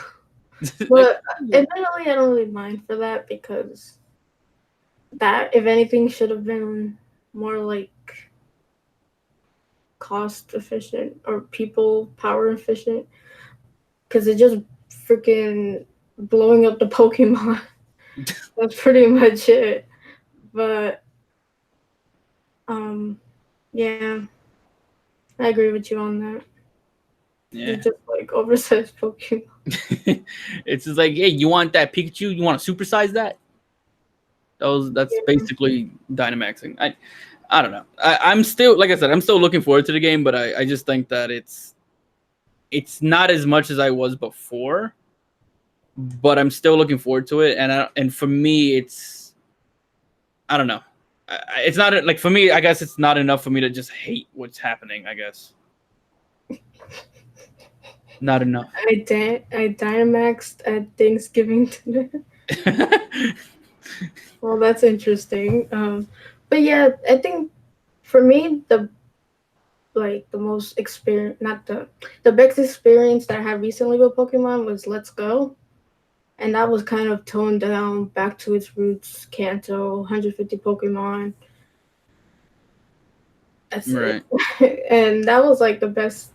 Like, But admittedly, I don't really mind for that because that, if anything, should have been more like cost efficient or people power efficient because it just freaking blowing up the Pokemon. That's pretty much it. But um, yeah, I agree with you on that. They're yeah. just like oversized Pokemon. It's just like, hey, you want that Pikachu? You want to supersize that? That's Yeah. basically Dynamaxing. I don't know. I'm still, like I said, I'm still looking forward to the game, but I just think that it's not as much as I was before. But I'm still looking forward to it, and for me, I don't know. It's not like for me. I guess it's not enough for me to just hate what's happening. I guess not enough. I Dynamaxed at Thanksgiving today. Well, that's interesting. But yeah, I think for me the most experience, not the best experience that I had recently with Pokemon was Let's Go, and that was kind of toned down back to its roots. Kanto, 150 Pokemon. That's it, Right. and that was like the best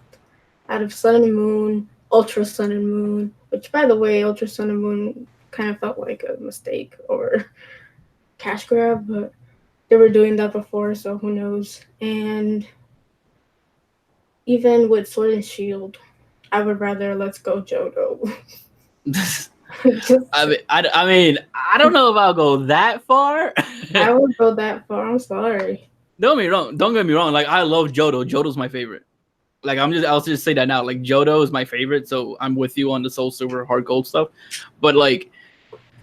out of Sun and Moon, Ultra Sun and Moon. Which, by the way, Ultra Sun and Moon kind of felt like a mistake or cash grab, but they were doing that before, so who knows? And Even with Sword and Shield, I would rather Let's Go Johto. Just I don't know if I'll go that far. I would go that far. I'm sorry. Don't get me wrong. Don't get me wrong. Like I love Johto. Johto's my favorite. Like I'll just say that now. Like Johto is my favorite, so I'm with you on the Soul Silver, Heart Gold stuff. But like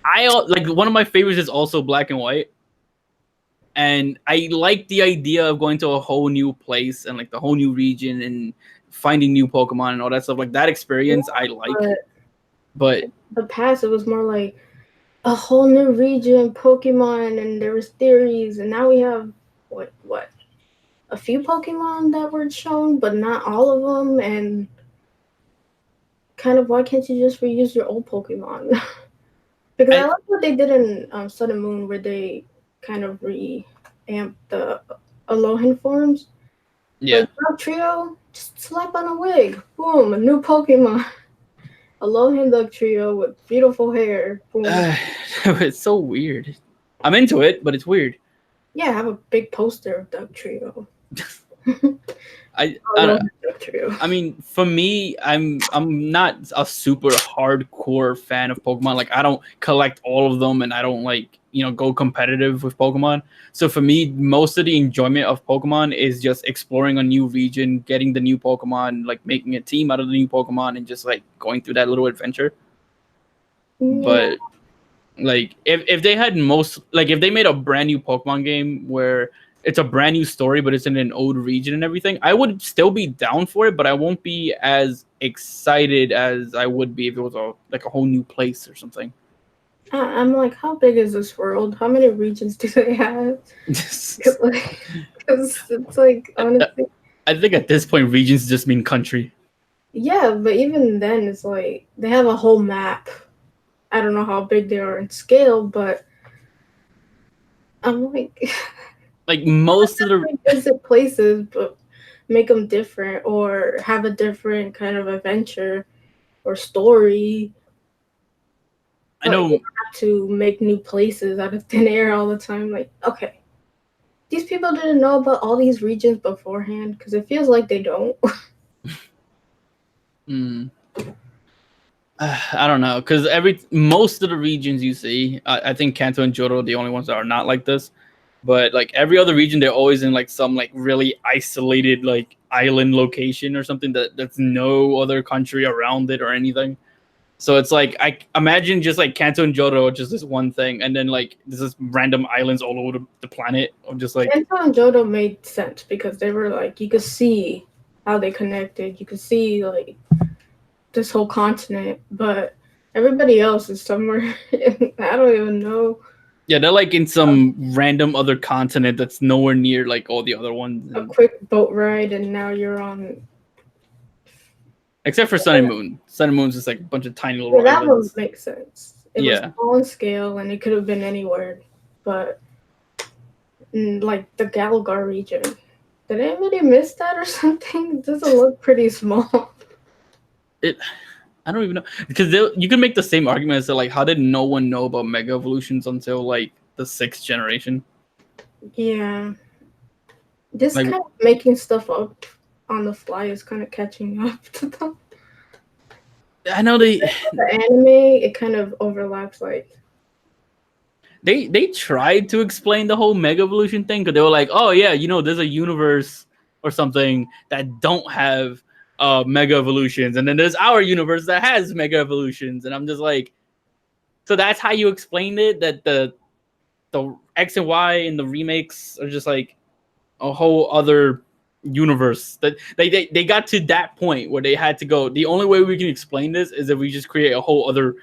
like one of my favorites is also Black and White, and I like the idea of going to a whole new place and like the whole new region and finding new Pokemon and all that stuff. Like that experience, I like. But the past, it was more like a whole new region, Pokemon, and there was theories, and now we have what a few Pokemon that were shown, but not all of them, and kind of why can't you just reuse your old Pokemon? Because I like what they did in Sun and Moon, where they kind of reamped the Alolan forms. yeah, Like Dugtrio, just slap on a wig, boom, a new Pokemon. Alolan Dugtrio with beautiful hair, boom. it's so weird. I'm into it, but it's weird. Yeah, I have a big poster of Dugtrio. I don't. I mean, for me, I'm not a super hardcore fan of Pokemon. Like, I don't collect all of them, and I don't like go competitive with Pokemon. So for me, most of the enjoyment of Pokemon is just exploring a new region, getting the new Pokemon, like making a team out of the new Pokemon, and just like going through that little adventure. Yeah. But like, if they had if they made a brand new Pokemon game where it's a brand new story, but it's in an old region and everything, I would still be down for it, but I won't be as excited as I would be if it was a whole new place or something. I'm like, how big is this world? How many regions do they have? Because it's like, honestly, I think at this point, regions just mean country. yeah, but even then, it's like they have a whole map. I don't know how big they are in scale, but I'm like most of the visit places, but make them different or have a different kind of adventure or story. I know you have to make new places out of thin air all the time. Like, okay, these people didn't know about all these regions beforehand because it feels like they don't. I don't know, because most of the regions you see, I think Kanto and Johto are the only ones that are not like this. But like every other region, they're always in like some like really isolated like island location or something that's no other country around it or anything. So it's like I imagine just like Kanto and Johto are just this one thing, and then like there's this random islands all over the planet of just like Kanto and Johto made sense because they were like you could see how they connected. You could see like this whole continent, but everybody else is somewhere. I don't even know. Yeah, they're like in some random other continent that's nowhere near like all the other ones. A quick boat ride, and now you're on. Except for Sun and Moon. Sun and Moon's just like a bunch of tiny little that islands. One makes sense. It was small in scale, and it could have been anywhere, but like the Galgar region. Did anybody miss that or something? It doesn't look pretty small. I don't even know, because you can make the same argument as to like how did no one know about Mega Evolutions until like the 6th generation? Yeah, just like, kind of making stuff up on the fly is kind of catching up to them. I know the anime, it kind of overlaps. Like they tried to explain the whole Mega Evolution thing because they were like, oh yeah, there's a universe or something that don't have Mega Evolutions, and then there's our universe that has Mega Evolutions, and I'm just like, so that's how you explained it, that the X and Y in the remakes are just like a whole other universe, that they got to that point where they had to go, the only way we can explain this is if we just create a whole other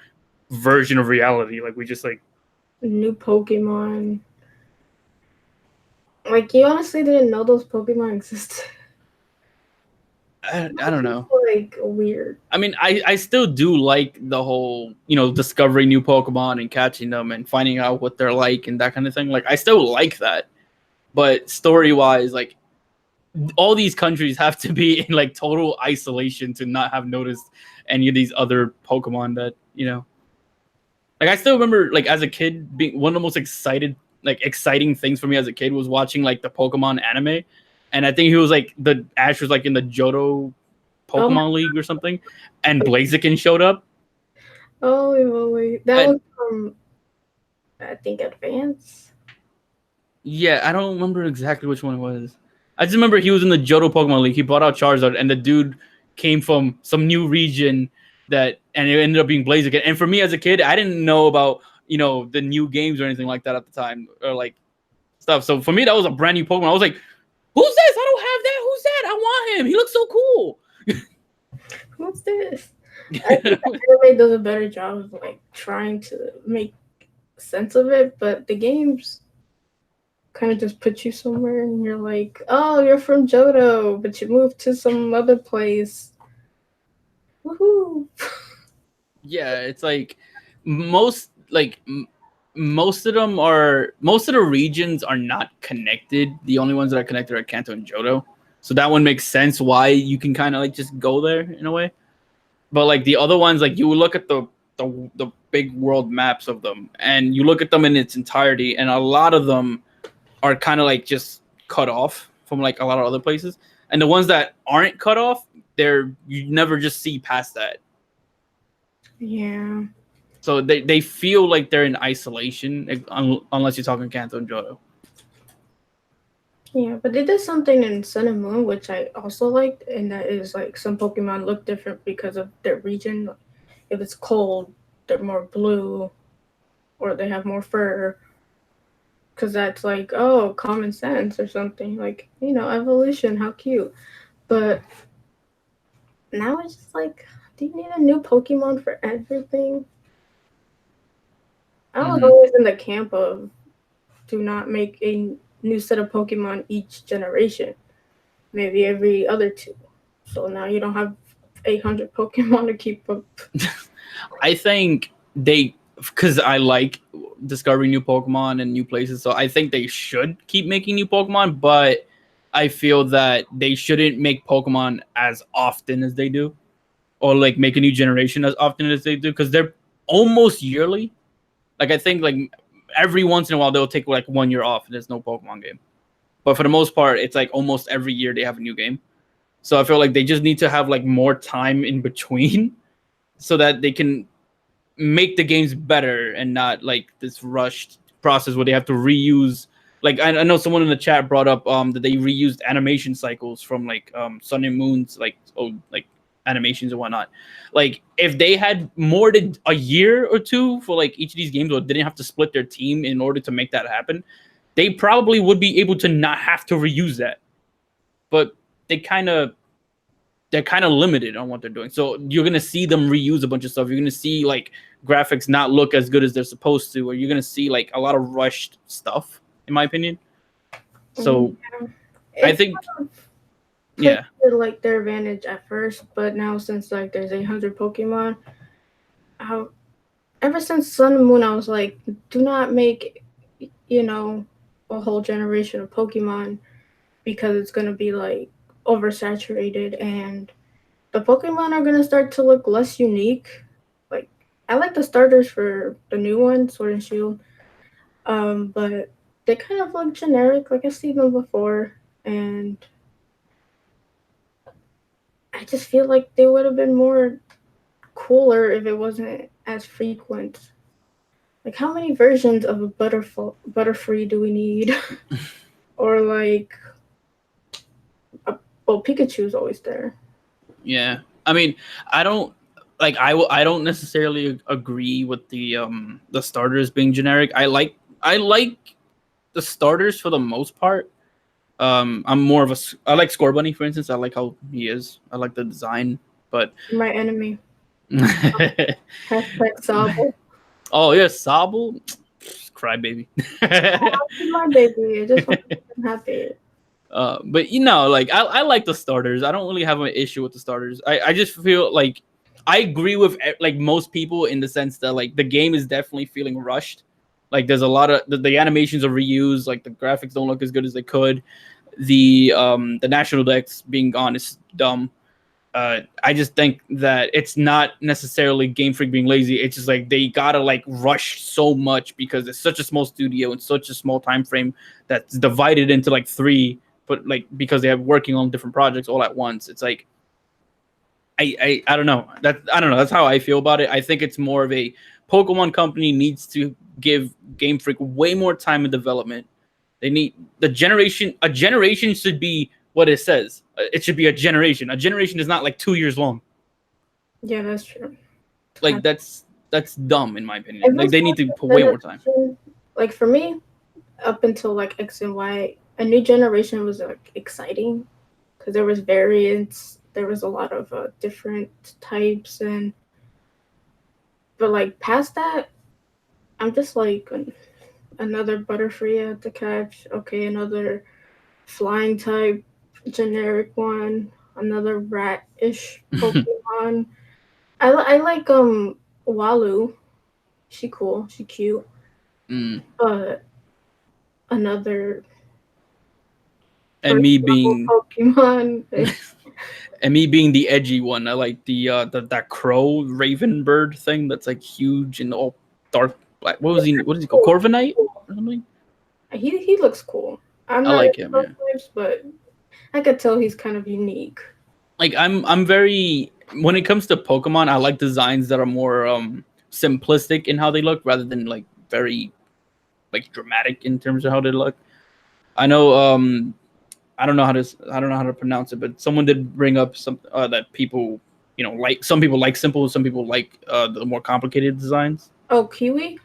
version of reality, like we just like new Pokemon. Like you honestly didn't know those Pokemon existed. I don't know. Like weird. I mean, I still do like the whole, discovering new Pokemon and catching them and finding out what they're like and that kind of thing. Like I still like that. But story-wise, like all these countries have to be in like total isolation to not have noticed any of these other Pokemon that, like I still remember like as a kid being one of the most exciting things for me as a kid was watching like the Pokemon anime. and I think he was like the Ash was like in the Johto Oh my, Pokemon League or something, and Blaziken showed up. holy moly. That And was from, I think, Advance. yeah, I don't remember exactly which one it was. I just remember he was in the Johto Pokemon League. He brought out Charizard, and the dude came from some new region and it ended up being Blaziken. And for me as a kid, I didn't know about the new games or anything like that at the time, or like stuff. So for me, that was a brand new Pokemon. I was like, "Who's this? I don't have that. Who's that? I want him. He looks so cool." What's this? I think the anime does a better job of like trying to make sense of it, but the games kind of just put you somewhere and you're like, oh, you're from Johto, but you moved to some other place. Woohoo! Yeah, it's like most like most of the regions are not connected. The only ones that are connected are Kanto and Johto. So that one makes sense why you can kind of like just go there in a way. But like the other ones, like you look at the big world maps of them, and you look at them in its entirety, and a lot of them are kind of like just cut off from like a lot of other places. And the ones that aren't cut off, you never just see past that. Yeah. So they feel like they're in isolation, like, unless you're talking Kanto and Johto. Yeah, but they did something in Sun and Moon which I also liked, and that is like some Pokemon look different because of their region. If it's cold, they're more blue, or they have more fur. Because that's like, oh, common sense or something. Like, evolution, how cute. But now it's just like, do you need a new Pokemon for everything? I was always in the camp of do not make a new set of Pokemon each generation, maybe every other two. So now you don't have 800 Pokemon to keep up. I think because I like discovering new Pokemon and new places, so I think they should keep making new Pokemon, but I feel that they shouldn't make Pokemon as often as they do, or like make a new generation as often as they do, because they're almost yearly. Like I think like every once in a while they'll take like 1 year off and there's no Pokemon game. But for the most part, it's like almost every year they have a new game. So I feel like they just need to have like more time in between so that they can make the games better and not like this rushed process where they have to reuse. Like I know someone in the chat brought up that they reused animation cycles from like Sun and Moon's like animations and whatnot. Like if they had more than a year or two for like each of these games, or didn't have to split their team in order to make that happen, they probably would be able to not have to reuse that. But they're kind of limited on what they're doing. So you're gonna see them reuse a bunch of stuff. You're gonna see like graphics not look as good as they're supposed to, or you're gonna see like a lot of rushed stuff, in my opinion. So I think, yeah, To like their advantage at first, but now since like there's 800 Pokemon, ever since Sun and Moon, I was like, do not make a whole generation of Pokemon because it's gonna be like oversaturated and the Pokemon are gonna start to look less unique. Like I like the starters for the new one, Sword and Shield, but they kind of look generic. Like I've seen them before, and I just feel like they would have been more cooler if it wasn't as frequent. Like how many versions of a Butterfree do we need? Or like, well, Pikachu's always there. yeah. I mean, I don't I don't necessarily agree with the starters being generic. I like the starters for the most part. I'm more of I like Score Bunny, for instance. I like how he is. I like the design, but My enemy. Hashtag Sobble. oh yeah, Sobble, crybaby. My baby. I just want to make him happy. But like I like the starters. I don't really have an issue with the starters. I just feel like I agree with like most people in the sense that like the game is definitely feeling rushed. Like there's a lot of the animations are reused. Like the graphics don't look as good as they could. The national dex being gone is dumb. I just think that it's not necessarily Game Freak being lazy. It's just like they gotta like rush so much because it's such a small studio and such a small time frame that's divided into like 3 but like because they have working on different projects all at once, it's like I don't know. I don't know. That's how I feel about it. I think it's more of a Pokemon company needs to give Game Freak way more time in development. They need the generation. A generation should be what it says. It should be a generation. A generation is not like 2 years long. Yeah, that's true. Like that's dumb in my opinion. It Like was they need to put way like more time. like for me, up until like X and Y, a new generation was like exciting because there was variants. There was a lot of different types, and but like past that, I'm just like another Butterfree to catch. Okay, another flying type generic one. Another rat-ish Pokemon. I like Walu. She cool. She cute. Mm. But another And first me level being Pokemon. and me being the edgy one, I like the that crow raven bird thing that's like huge and all dark black. What was he? What is he called? Cool. Corviknight or something? He looks cool. I'm I not like into him. those Yeah. types, but I could tell he's kind of unique. Like I'm very when it comes to Pokemon, I like designs that are more simplistic in how they look rather than like very like dramatic in terms of how they look. I know I don't know how to pronounce it, but someone did bring up some that people like some people like simple, some people like the more complicated designs. Oh, Kiwi?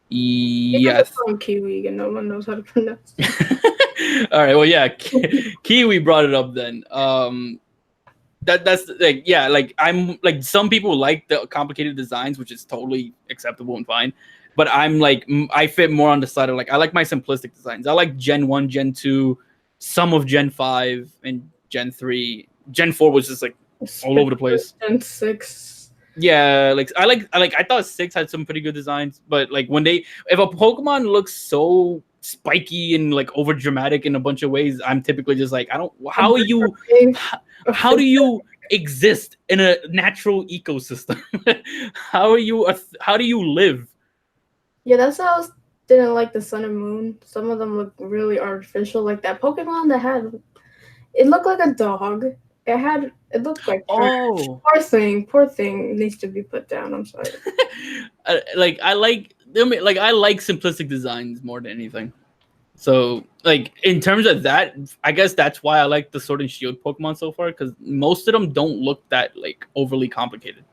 You can just Yes. call him Kiwi, and no one knows how to pronounce it. All right. Well, yeah, Kiwi brought it up then. That's like yeah, like I'm like some people like the complicated designs, which is totally acceptable and fine. But I'm like I fit more on the side of like I like my simplistic designs. I like Gen 1, Gen 2, some of Gen 5 and Gen 3. Gen 4 was just like all over the place. Gen 6. Yeah, like I thought 6 had some pretty good designs, but like when if a Pokemon looks so spiky and like over dramatic in a bunch of ways, I'm typically just like I don't how are you how do you exist in a natural ecosystem? How do you live? Yeah, that's how I didn't like the Sun and Moon. Some of them look really artificial. Like that Pokemon that had it looked like a dog. It looked like trash. Oh, Poor thing needs to be put down. I'm sorry. I like simplistic designs more than anything. So like in terms of that, I guess that's why I like the Sword and Shield Pokemon so far because most of them don't look that like overly complicated.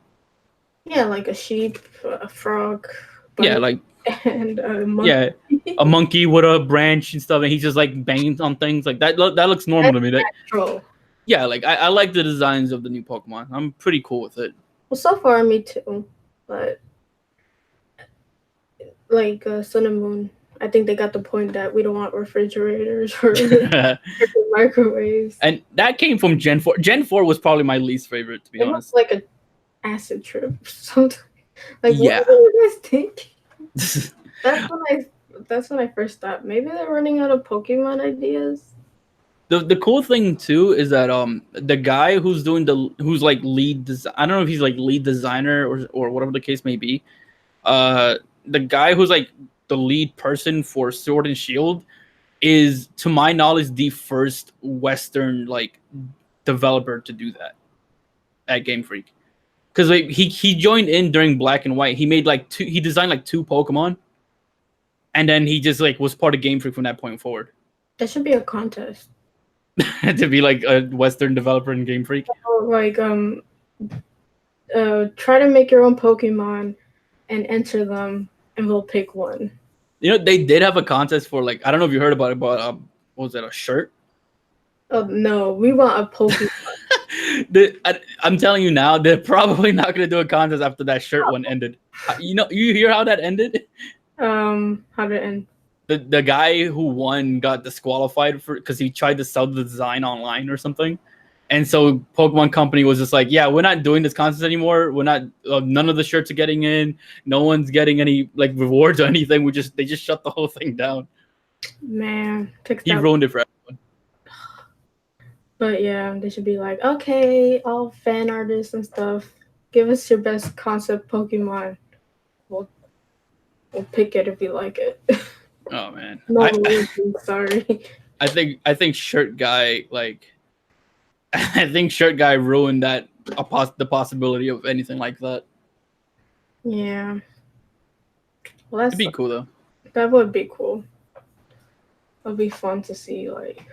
Yeah, like a sheep, a frog, Yeah, bunny, like and a monkey. yeah, a monkey with a branch and stuff, and he's just like banging on things like that. That looks normal to me. That Natural. yeah, like I like the designs of the new Pokemon. I'm pretty cool with it. Well, so far me too, but like Sun and Moon, I think they got the point that we don't want refrigerators or microwaves. And that came from Gen 4. Gen 4 was probably my least favorite, to be It looks honest. like an acid trip. Something like Yeah. what do you guys think? That's when I first thought maybe they're running out of Pokemon ideas. The cool thing too is that the guy who's like I don't know if he's like lead designer or whatever the case may be. The guy who's like the lead person for Sword and Shield is, to my knowledge, the first Western like developer to do that at Game Freak. Because like he joined in during Black and White. He designed like 2 Pokemon, and then he just like was part of Game Freak from that point forward. That should be a contest. To be like a Western developer in Game Freak. Like try to make your own Pokemon and enter them, and we'll pick one. You know, they did have a contest for like I don't know if you heard about it, but what was that, a shirt? Oh no, we want a Pokemon. I'm telling you now, they're probably not gonna do a contest after that shirt one ended. You hear how that ended? How to end? The guy who won got disqualified because he tried to sell the design online or something, and so Pokemon Company was just like, yeah, we're not doing this contest anymore. We're not. None of the shirts are getting in. No one's getting any like rewards or anything. They just shut the whole thing down. Man, he ruined it for everyone. But yeah, they should be like, okay, all fan artists and stuff, give us your best concept Pokemon. We'll pick it if you like it. Oh man, No, sorry. I think shirt guy like I think shirt guy ruined the possibility of anything like that. Yeah. Well, It'd be cool though. that would be cool. It'd be fun to see like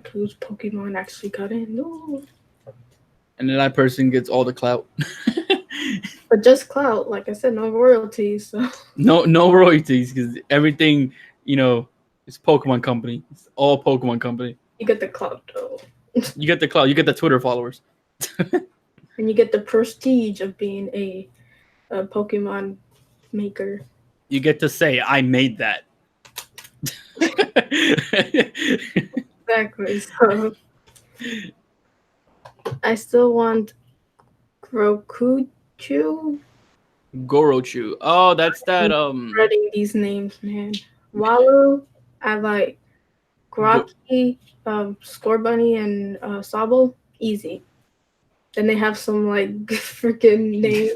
whose Pokemon actually got in. No. And then that person gets all the clout. But just clout, like I said, no royalties. So No royalties because everything, you know, it's Pokemon Company. It's all Pokemon Company. you get the clout though, You get the clout. You get the Twitter followers. and you get the prestige of being a Pokemon maker. You get to say, "I made that." Exactly. So I still want Grokuchu. Gorochu. Oh, that's that. Spreading these names, man. Walu. I like Go- Graki, Scorbunny, and Sobble. Easy. Then they have some like freaking name.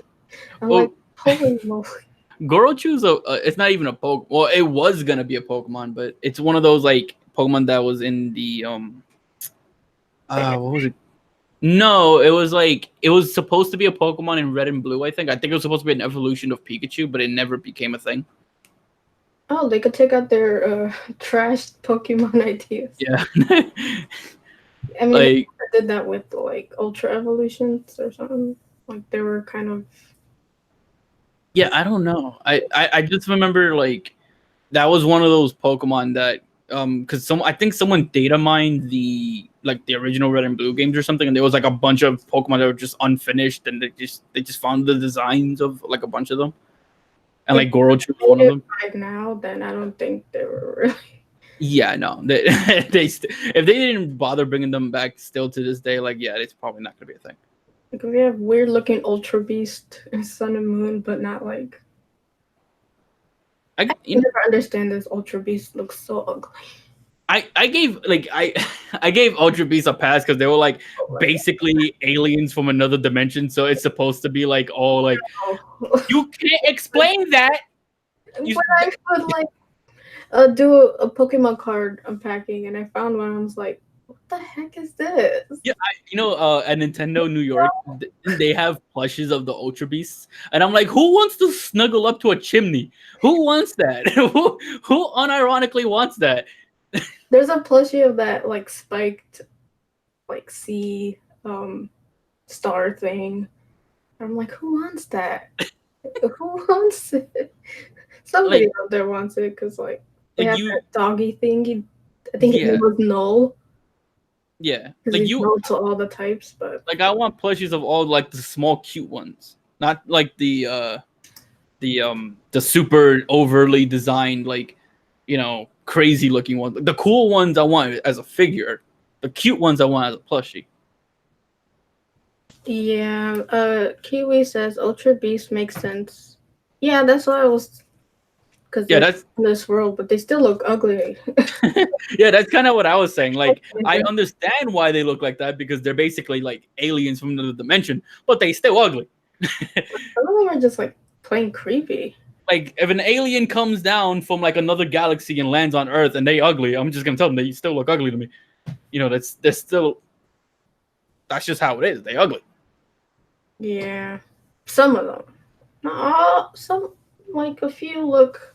I'm well, like, holy moly. Gorochu's it's not even a Poke. Well, it was gonna be a Pokemon, but it's one of those like Pokemon that was in the what was it? No, it was like it was supposed to be a Pokemon in Red and Blue. I think it was supposed to be an evolution of Pikachu, but it never became a thing. Oh, they could take out their trashed Pokemon ideas. Yeah. I mean, like they did that with like Ultra Evolutions or something. Like they were kind of. yeah, I don't know. I just remember like that was one of those Pokemon that because I think someone data mined the original Red and Blue games or something, and there was like a bunch of Pokemon that were just unfinished, and they just found the designs of like a bunch of them, and like Gorochu was one of them. Right now, then I don't think they were really. Yeah, no, if they didn't bother bringing them back still to this day, like yeah, it's probably not gonna be a thing. Like we have weird looking Ultra Beast and Sun and Moon, but not like. I never understand this Ultra Beast looks so ugly. I gave I gave Ultra Beast a pass because they were like basically aliens from another dimension, so it's supposed to be like all like you can't explain that. When I would like do a Pokemon card unpacking, and I found one, I was like, "What the heck is this?" Yeah, at Nintendo New York, they have plushes of the Ultra Beasts, and I'm like, who wants to snuggle up to a chimney? Who wants that? who unironically wants that? There's a plushie of that like spiked, like sea star thing. I'm like, who wants that? Who wants it? Somebody Like, out there wants it because like they like have you, that doggy thingy. I think his yeah, name was Null yeah. because Like he's you, null to all the types. But like I want plushies of all like the small cute ones, not like the super overly designed like crazy looking ones. The cool ones I want as a figure. The cute ones I want as a plushie. yeah, Kiwi says Ultra Beast makes sense. Yeah, that's what I was. Because Yeah, they're that's in this world, but they still look ugly. yeah, that's kind of what I was saying. Like I understand why they look like that because they're basically like aliens from another dimension, but they still ugly. Some of them are just like plain creepy. Like if an alien comes down from like another galaxy and lands on Earth and they ugly, I'm just gonna tell them they still look ugly to me. That's just how it is. They ugly. Yeah, some of them. Not all. Some like a few look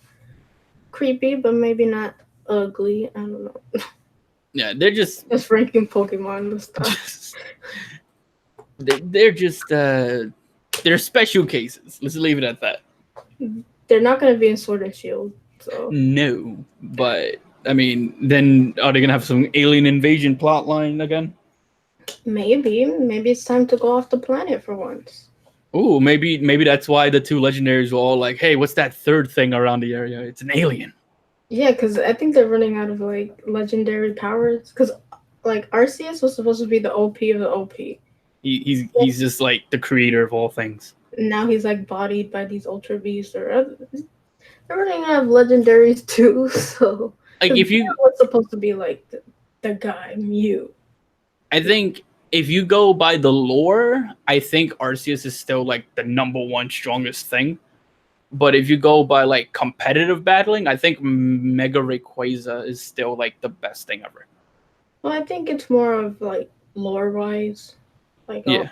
creepy, but maybe not ugly. I don't know. Yeah, they're just ranking Pokemon and stuff. they're just they're special cases. Let's leave it at that. They're not gonna be in Sword and Shield, so No, but I mean, then are they gonna have some alien invasion plot line again? maybe it's time to go off the planet for once. Oh, maybe that's why the two legendaries were all like, "Hey, what's that third thing around the area? It's an alien." Yeah, because I think they're running out of like legendary powers. Because like Arceus was supposed to be the OP of the OP. He's just like the creator of all things. Now he's like bodied by these Ultra Beasts or other. They're running out of legendaries too. So Like if you what's supposed to be like the guy Mew. I think if you go by the lore, I think Arceus is still like the number one strongest thing. But if you go by like competitive battling, I think Mega Rayquaza is still like the best thing ever. Well, I think it's more of like lore wise, like oh, Yeah.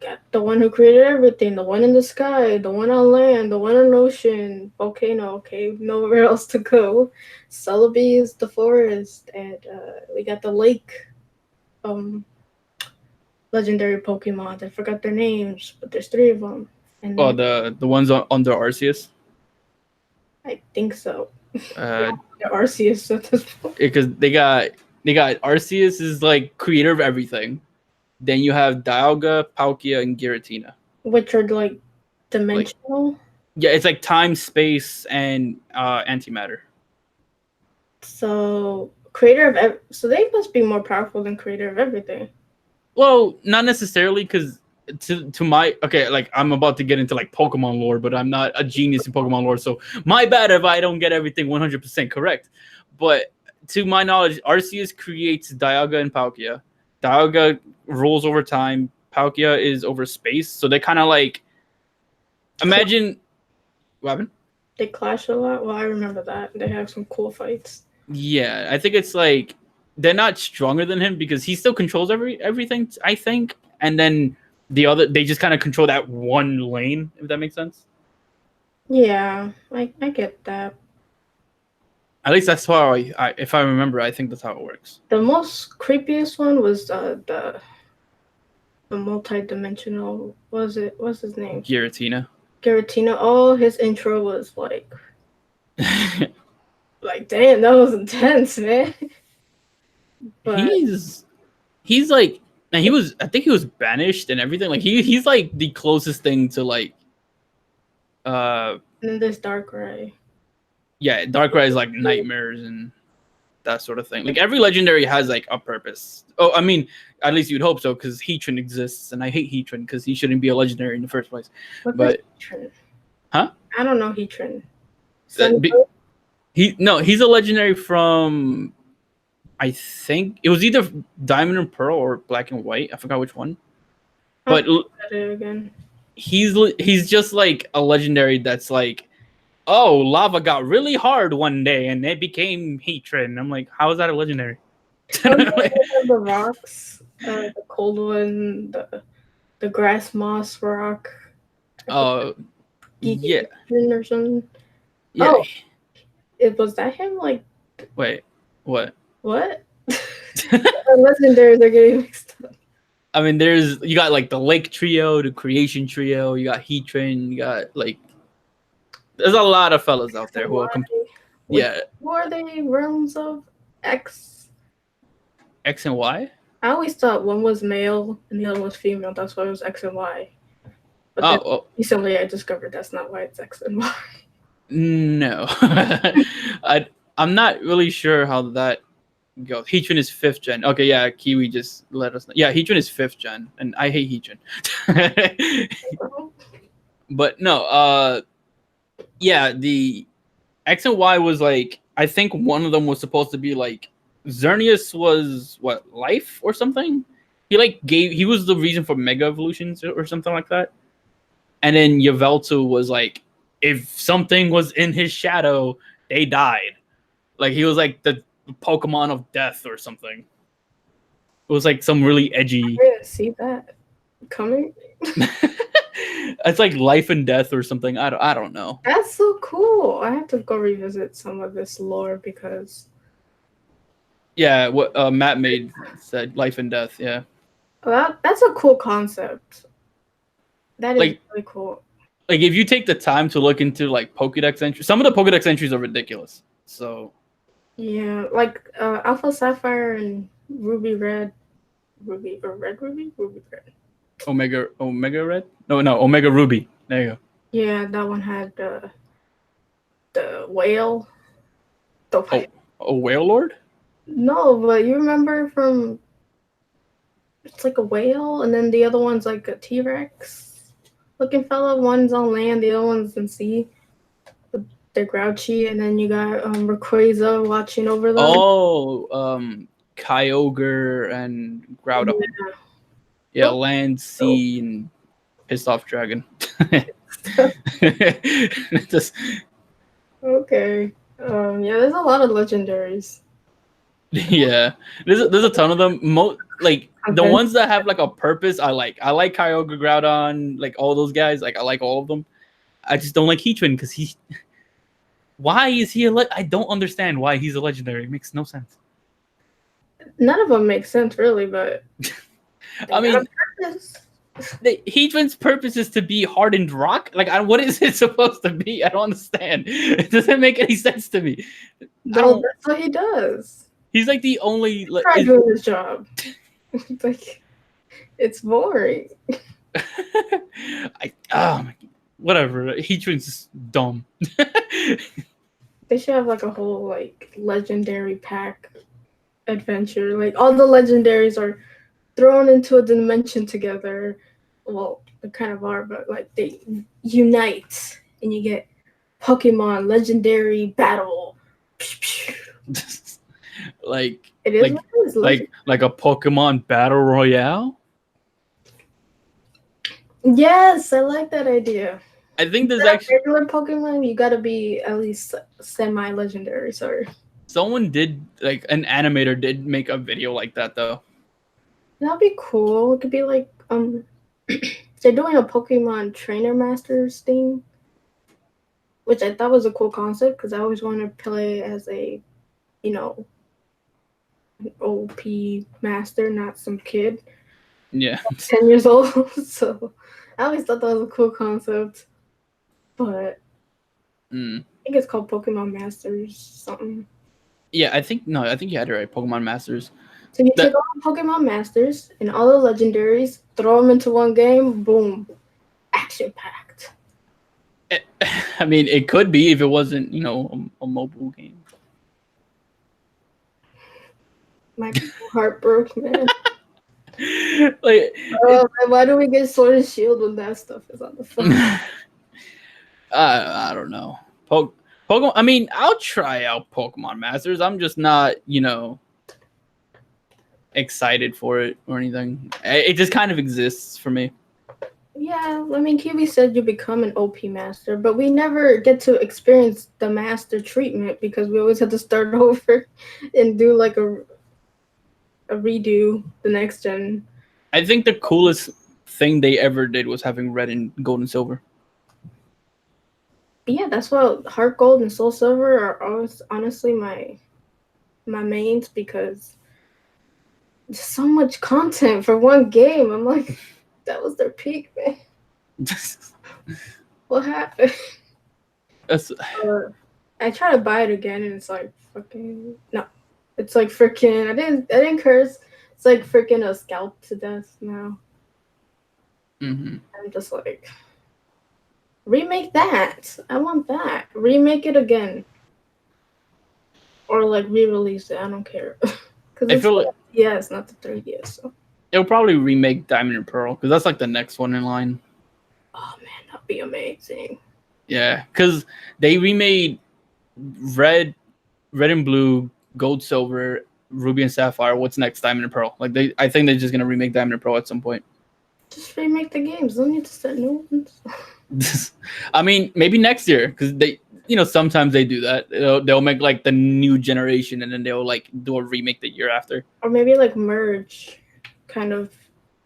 got the one who created everything, the one in the sky, the one on land, the one on ocean, volcano, cave, nowhere else to go. Celebi is the forest, and we got the lake. Um, legendary Pokemon. I forgot their names, but there's three of them. And Oh, then the ones under Arceus. I think so. Uh, They're Arceus at this point. because they got Arceus is like creator of everything. Then you have Dialga, Palkia, and Giratina. Which are like Like dimensional. yeah, it's like time, space, and antimatter. So creator of so they must be more powerful than creator of everything. Well, not necessarily, because to my okay, like I'm about to get into like Pokemon lore, but I'm not a genius in Pokemon lore, so my bad if I don't get everything 100% correct. But to my knowledge, Arceus creates Dialga and Palkia. Dialga rules over time. Palkia is over space, so they kind of like imagine what happened. They clash a lot. Well, I remember that. They have some cool fights. Yeah, I think it's like they're not stronger than him because he still controls everything. I think, and then the other they just kind of control that one lane. If that makes sense. Yeah, I get that. At least that's how if I remember, I think that's how it works. The most creepiest one was the multi-dimensional. What's his name? Giratina. Giratina. Oh, his intro was like damn, that was intense, man. But he's like, and I think he was banished and everything. Like he's like the closest thing to like and then there's Darkrai. yeah, Darkrai is like nightmares and that sort of thing. Like every legendary has like a purpose. Oh, I mean, at least you'd hope so, because Heatran exists, and I hate Heatran because he shouldn't be a legendary in the first place. But Heatran? Huh? I don't know Heatran. He's a legendary from, I think it was either Diamond and Pearl or Black and White. I forgot which one. But again. he's just like a legendary that's like, oh, lava got really hard one day and it became Heatran. I'm like, how is that a legendary? The rocks, the cold one, the grass moss rock. Oh, yeah. Or something. Yeah. Oh, was that him? Like, wait, what? What? Legendaries are getting mixed up. I mean, you got like the Lake Trio, the Creation Trio, you got Heatran, you got like, there's a lot of fellas out there who are yeah. Who are they? Realms of X? X and Y? I always thought one was male and the other was female. That's why it was X and Y. But recently I discovered that's not why it's X and Y. No. I'm not really sure how that goes. Heatran is 5th gen. Okay, yeah, Kiwi just let us know. Yeah, Heatran is 5th gen, and I hate Heatran. But no, yeah, the X and Y was like, I think one of them was supposed to be like, Xerneas was what, life or something? He was the reason for mega evolutions or something like that. And then Yveltal was like, if something was in his shadow, they died. Like he was like the Pokemon of death or something. It was like some really edgy. I didn't see that coming. It's like life and death or something. I don't know. That's so cool. I have to go revisit some of this lore because. Yeah, what Matt made said life and death. Yeah. Well, that's a cool concept. That is like, really cool. Like if you take the time to look into like Pokédex entries, some of the Pokédex entries are ridiculous. So. Yeah, like Alpha Sapphire and Ruby Red, Ruby Red. Omega Red? No, Omega Ruby. There you go. Yeah, that one had the whale. The whale. A whale lord? No, but you remember from it's like a whale, and then the other one's like a T-Rex looking fella. One's on land, the other one's in sea. They're grouchy, and then you got Rayquaza watching over them. Oh, Kyogre and Groudon. Yeah, land, sea, and pissed off dragon. Just Okay. Yeah, there's a lot of legendaries. yeah, there's a ton of them. Like the Okay. ones that have like a purpose, I like. I like Kyogre, Groudon, like all those guys. Like I like all of them. I just don't like Heatran because he. Why is he I don't understand why he's a legendary. It makes no sense. None of them make sense really, but they I got a mean, purpose. the Heatran's purpose is to be hardened rock. Like, what is it supposed to be? I don't understand. It doesn't make any sense to me. I No, don't. that's what he does. He's like the only. Try doing his job. Like, it's boring. Whatever. Heatran's just dumb. They should have like a whole like legendary pack adventure. Like all the legendaries are thrown into a dimension together. Well, they kind of are, but like they unite and you get Pokemon legendary battle. like It is like what it is. like a Pokemon battle royale. Yes, I like that idea. I think there's Instead of actually regular Pokemon, you gotta be at least semi-legendary. Sorry, someone did like an animator did make a video like that though. that'd be cool. It could be like they're doing a Pokemon Trainer Masters thing, which I thought was a cool concept because I always wanted to play as a, you know, an OP master, not some kid Yeah. 10 years old. So I always thought that was a cool concept, but I think it's called Pokemon Masters something. Yeah, I think you had it right. Pokemon Masters. So you take all the Pokemon Masters and all the legendaries, throw them into one game, boom, action packed. I mean, it could be if it wasn't, a mobile game. My heart broke, man. Like, Why do we get Sword and Shield when that stuff is on the phone? I don't know. Pokemon. I mean, I'll try out Pokemon Masters. I'm just not, excited for it or anything. It just kind of exists for me. Yeah, I mean, Kiwi said you become an OP master, but we never get to experience the master treatment because we always have to start over and do like a redo the next gen. I think the coolest thing they ever did was having Red and Gold and Silver. Yeah, that's what Heart Gold and Soul Silver are always honestly my mains because there's so much content for one game. I'm like, that was their peak, man. What happened? I try to buy it again and it's like fucking no. It's like freaking I didn't curse. It's like freaking a scalp to death now. Mm-hmm. I'm just like remake that. I want that. Remake it again. Or like re-release it. I don't care. Because it's it's not the 3DS. So. It'll probably remake Diamond and Pearl because that's like the next one in line. Oh man, that'd be amazing. Yeah, because they remade Red and Blue, Gold, Silver, Ruby and Sapphire. What's next? Diamond and Pearl. I think they're just gonna remake Diamond and Pearl at some point. Just remake the games. Don't need to start new ones. I mean, maybe next year because they, sometimes they do that. They'll make like the new generation and then they'll like do a remake the year after. Or maybe like merge, kind of,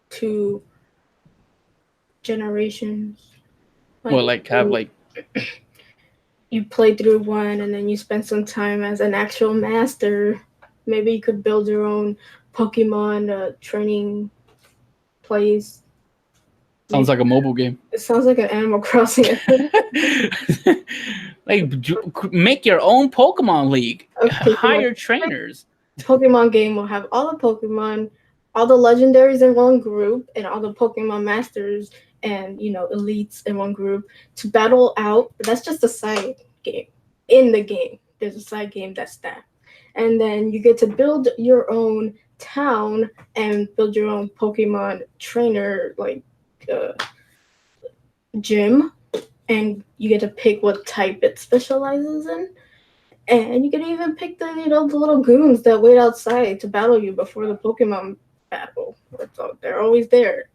two generations. Have like you play through one and then you spend some time as an actual master. Maybe you could build your own Pokemon training place. Sounds like a mobile game. It sounds like an Animal Crossing. Like, make your own Pokemon League. Hire trainers. Pokemon game will have all the Pokemon, all the legendaries in one group, and all the Pokemon masters and elites in one group to battle out. That's just a side game. In the game, there's a side game that's that, and then you get to build your own town and build your own Pokemon trainer gym, and you get to pick what type it specializes in, and you can even pick the the little goons that wait outside to battle you before the Pokemon battle. They're always there.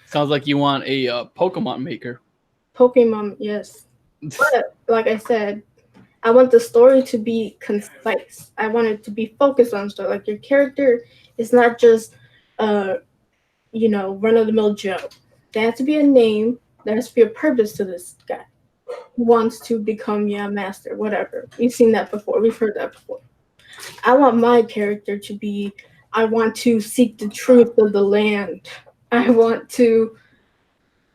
Sounds like you want a Pokemon maker. Pokemon, yes. But like I said, I want the story to be concise. I want it to be focused on story. Like your character is not just run of the mill Joe. There has to be a name. There has to be a purpose to this guy who wants to become master, whatever. We've seen that before. We've heard that before. I want my character to be I want to seek the truth of the land. I want to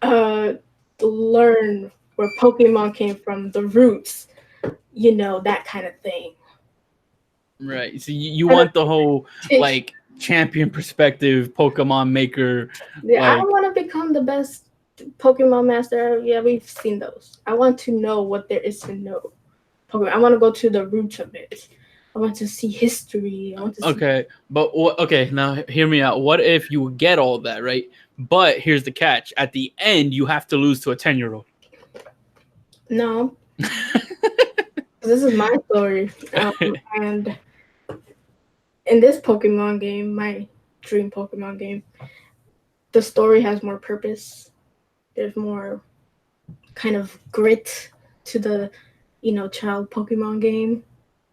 uh learn where Pokemon came from, the roots, that kind of thing. Right. So you I don't want the whole take like champion perspective Pokemon maker, Yeah, I don't like want to become the best Pokemon master. Yeah, we've seen those. I want to know what there is to know. Pokemon. I want to go to the roots of it. I want to see history. I want to see. okay, but okay, now hear me out. What if you get all that, right? But here's the catch. At the end, you have to lose to a 10-year-old. No, this is my story. And in this Pokemon game, my dream Pokemon game, the story has more purpose. There's more kind of grit to the, child Pokemon game.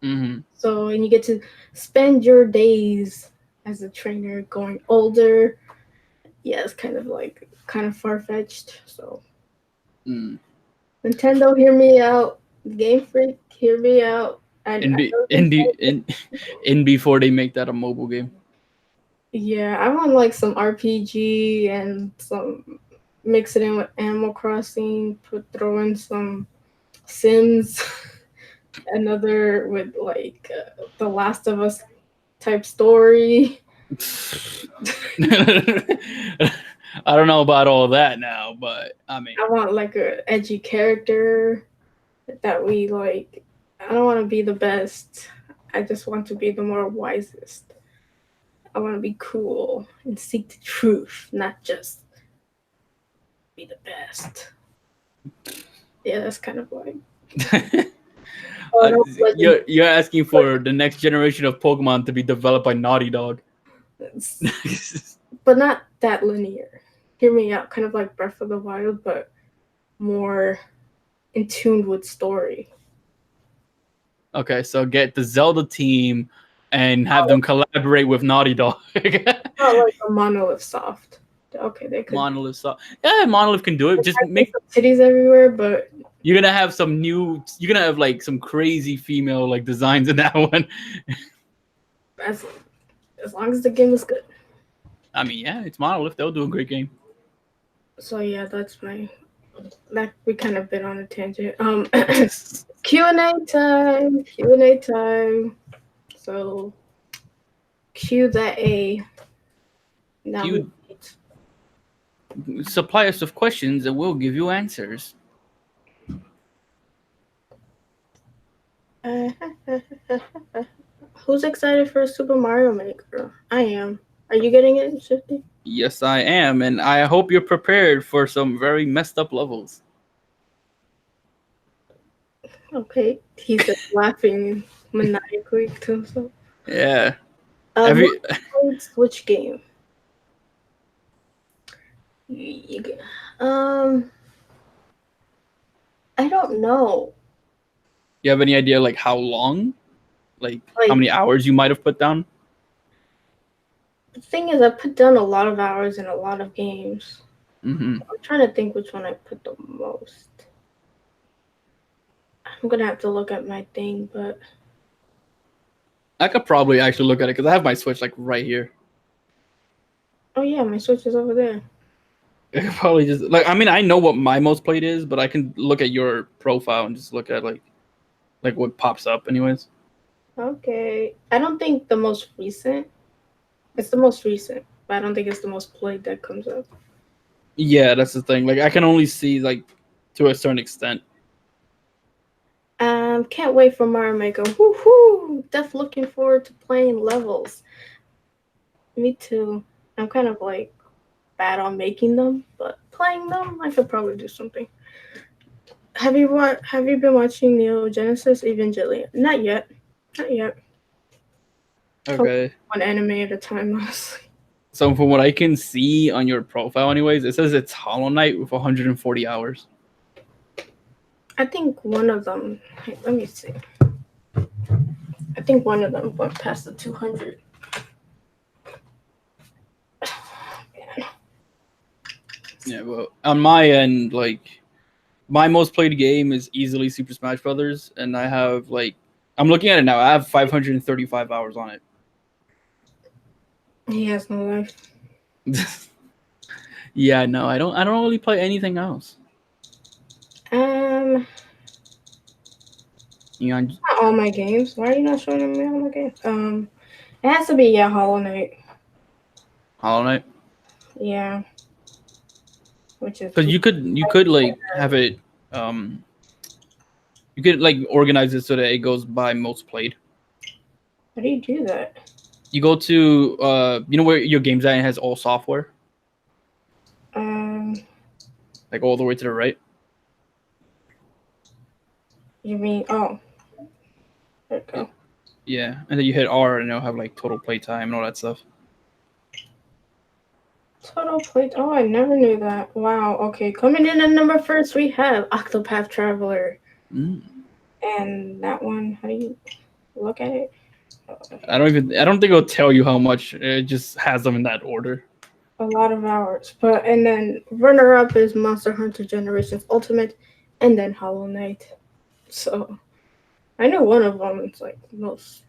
Mm-hmm. So, and you get to spend your days as a trainer going older. Yeah, it's kind of far fetched. So, Mm. Nintendo, hear me out. Game Freak, hear me out. And In, I be, know in, be, in before they make that a mobile game. yeah, I want like some RPG and some mix it in with Animal Crossing, throw in some Sims, another with The Last of Us type story. I don't know about all that now, but I mean, I want like a edgy character that we like. I don't want to be the best. I just want to be the more wisest. I want to be cool and seek the truth, not just be the best. Yeah, that's kind of like. Oh, no, Legend. you're asking for the next generation of Pokemon to be developed by Naughty Dog. But not that linear. Hear me out. Kind of like Breath of the Wild, but more in tune with story. Okay, so get the Zelda team and have Oh, them collaborate with Naughty Dog. not like a Monolith Soft. Okay, they could. Monolith, yeah, Monolith can do it. Just make Cities everywhere, but you're gonna have some new. You're gonna have like some crazy female like designs in that one. as as long as the game is good. I mean, yeah, it's Monolith. They'll do a great game. So yeah, that's my. That we kind of been on a tangent. Q&A time. Q&A time. So cue that A. Now we Supply us with questions and we'll give you answers. Who's excited for Super Mario Maker? I am. Are you getting it, Shifty? Yes, I am, and I hope you're prepared for some very messed up levels. Okay, he's just laughing maniacally to himself. Yeah. Which game? I don't know. You have any idea like how long? Like how many hours you might have put down? The thing is, I put down a lot of hours in a lot of games. Mm-hmm. I'm trying to think which one I put the most. I'm gonna have to look at my thing, but I could probably actually look at it because I have my Switch like right here. Oh yeah, my Switch is over there. I could probably just like I mean I know what my most played is, but I can look at your profile and just look at like what pops up anyways. Okay. I don't think the most recent. It's the most recent, but I don't think it's the most played that comes up. Yeah, that's the thing. Like I can only see like to a certain extent. Can't wait for Mario Maker. Woohoo! Def looking forward to playing levels. Me too. I'm kind of like bad on making them, but playing them, I could probably do something. Have you been watching Neo Genesis Evangelion? Not yet. Not yet. Okay. One anime at a time, honestly. So from what I can see on your profile anyways, it says it's Hollow Knight with 140 hours. I think one of them. Hey, let me see. I think one of them went past the 200. Man. Yeah, well, on my end, like my most played game is easily Super Smash Brothers, and I have like I'm looking at it now. I have 535 hours on He has no life. it. Yeah, no, I don't. I don't really play anything else. Um, You know, not all my games. Why are you not showing me all my games? It has to be Hollow Knight. Hollow Knight, Yeah, which is because you could like have it. Um, you could like organize it so that it goes by most played. how do you do that? You go to you know where your games at and it has all software, Um, like all the way to the right. you mean there you go. Yeah, and then you hit R and it'll have like total playtime and all that stuff. Total plate. Oh, I never knew that. Wow. Okay, coming in at number first, we have Octopath Traveler, Mm. and that one. How do you look at it? I don't think it'll tell you how much. It just has them in that order. A lot of hours. But and then runner up is Monster Hunter Generations Ultimate, and then Hollow Knight. So I know one of them is like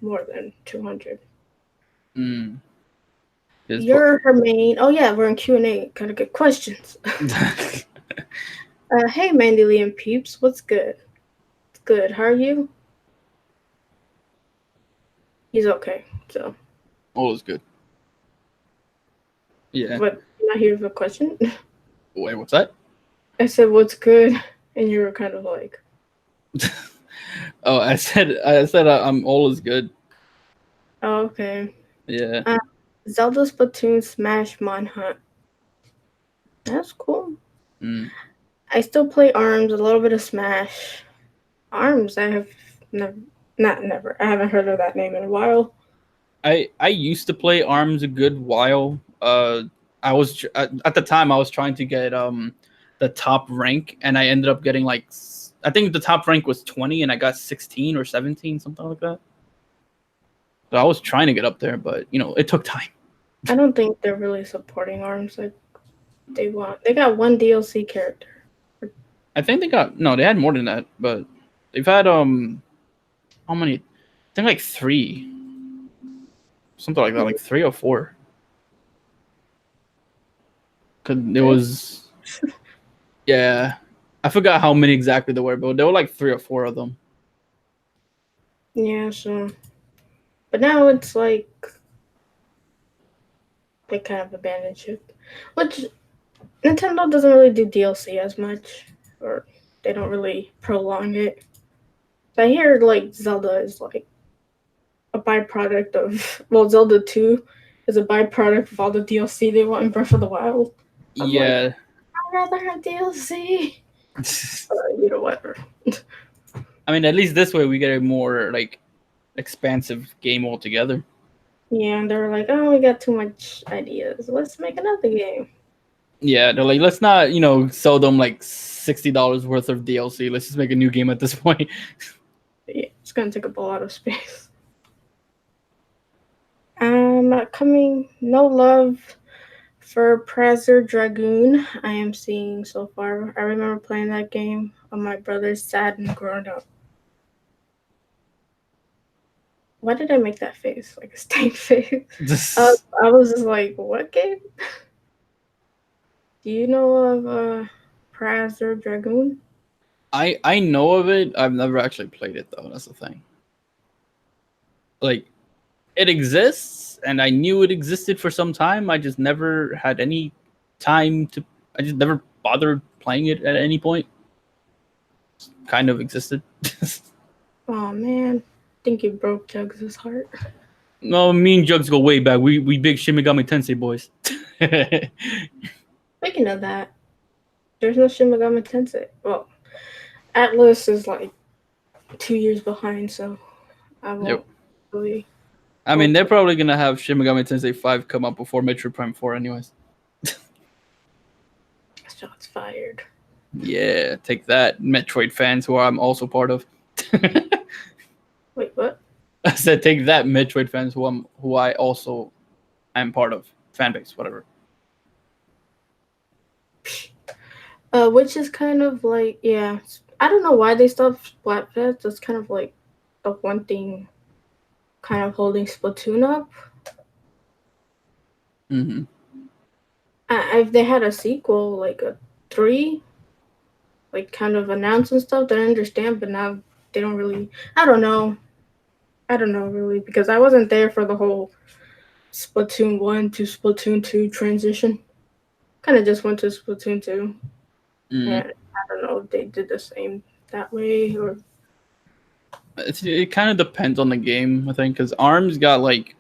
more than 200. Mm. Yes, but You're her main. Oh yeah, we're in Q&A. Gotta get questions. Hey Mandy Lee and peeps, what's good? It's good. How are you? He's okay. So, all is good. Yeah. but you're not here for a question. Wait, what's that? I said what's good, and you were kind of like, Oh, I said I'm all is good. oh, okay. Yeah. Uh, Zelda Splatoon Smash Manhunt. That's cool. Mm. I still play Arms, a little bit of Smash. Arms, I have never, not never. I haven't heard of that name in a while. I used to play Arms a good while. I was at the time I was trying to get the top rank, and I ended up getting like I think the top rank was 20, and I got 16 or 17, something like that. So I was trying to get up there, but you know it took time. I don't think they're really supporting Arms like they want. They got one DLC character. I think they got no, they had more than that, but they've had how many? I think like three, something like that, like three or four. Cause it was yeah, I forgot how many exactly there were, but there were like three or four of them. Yeah, so. But now it's like they kind of abandoned ship. Which Nintendo doesn't really do DLC as much, or they don't really prolong it. I hear like Zelda is like a byproduct of Zelda 2 is a byproduct of all the DLC they want in Breath of the Wild. I'm like, Yeah. I'd rather have DLC. Whatever. I mean, at least this way we get a more like expansive game altogether. Yeah, and they were like, oh, we got too much ideas. Let's make another game. Yeah, they're like, let's not, sell them like $60 worth of DLC. Let's just make a new game at this point. Yeah, it's gonna take up a lot of space. Coming, no love for Prazer Dragoon. I am seeing so far. I remember playing that game on my brother's sad and grown up. Why did I make that face? Like a stank face. I was just like, what game? Do you know of Prazer Dragoon? I know of it. I've never actually played it though. That's the thing. Like, it exists, and I knew it existed for some time. I just never had any time to. I just never bothered playing it at any point. Kind of existed. Oh man, I think you broke Jugs' heart. No, me and Jugs go way back. We big Shin Megami Tensei boys. Speaking of that, there's no Shin Megami Tensei. Well, Atlas is like 2 years behind, so I won't Yep. really. I mean, they're probably gonna have Shin Megami Tensei 5 come up before Metroid Prime 4, anyways. Shots fired. Yeah, take that, Metroid fans, who I'm also part of. Wait, what? I said, take that, Metroid fans, who I also am part of, fan base, whatever. Which is kind of like, yeah. I don't know why they stopped Splatfest. That's kind of like the one thing kind of holding Splatoon up. Mm-hmm. If they had a sequel, like a 3, like kind of announced and stuff, then I understand, but now they don't really. I don't know. I don't know really because I wasn't there for the whole Splatoon 1 to Splatoon 2 transition. Kind of just went to Splatoon 2. Mm-hmm. And I don't know if they did the same that way or. It kind of depends on the game, I think, because Arms got like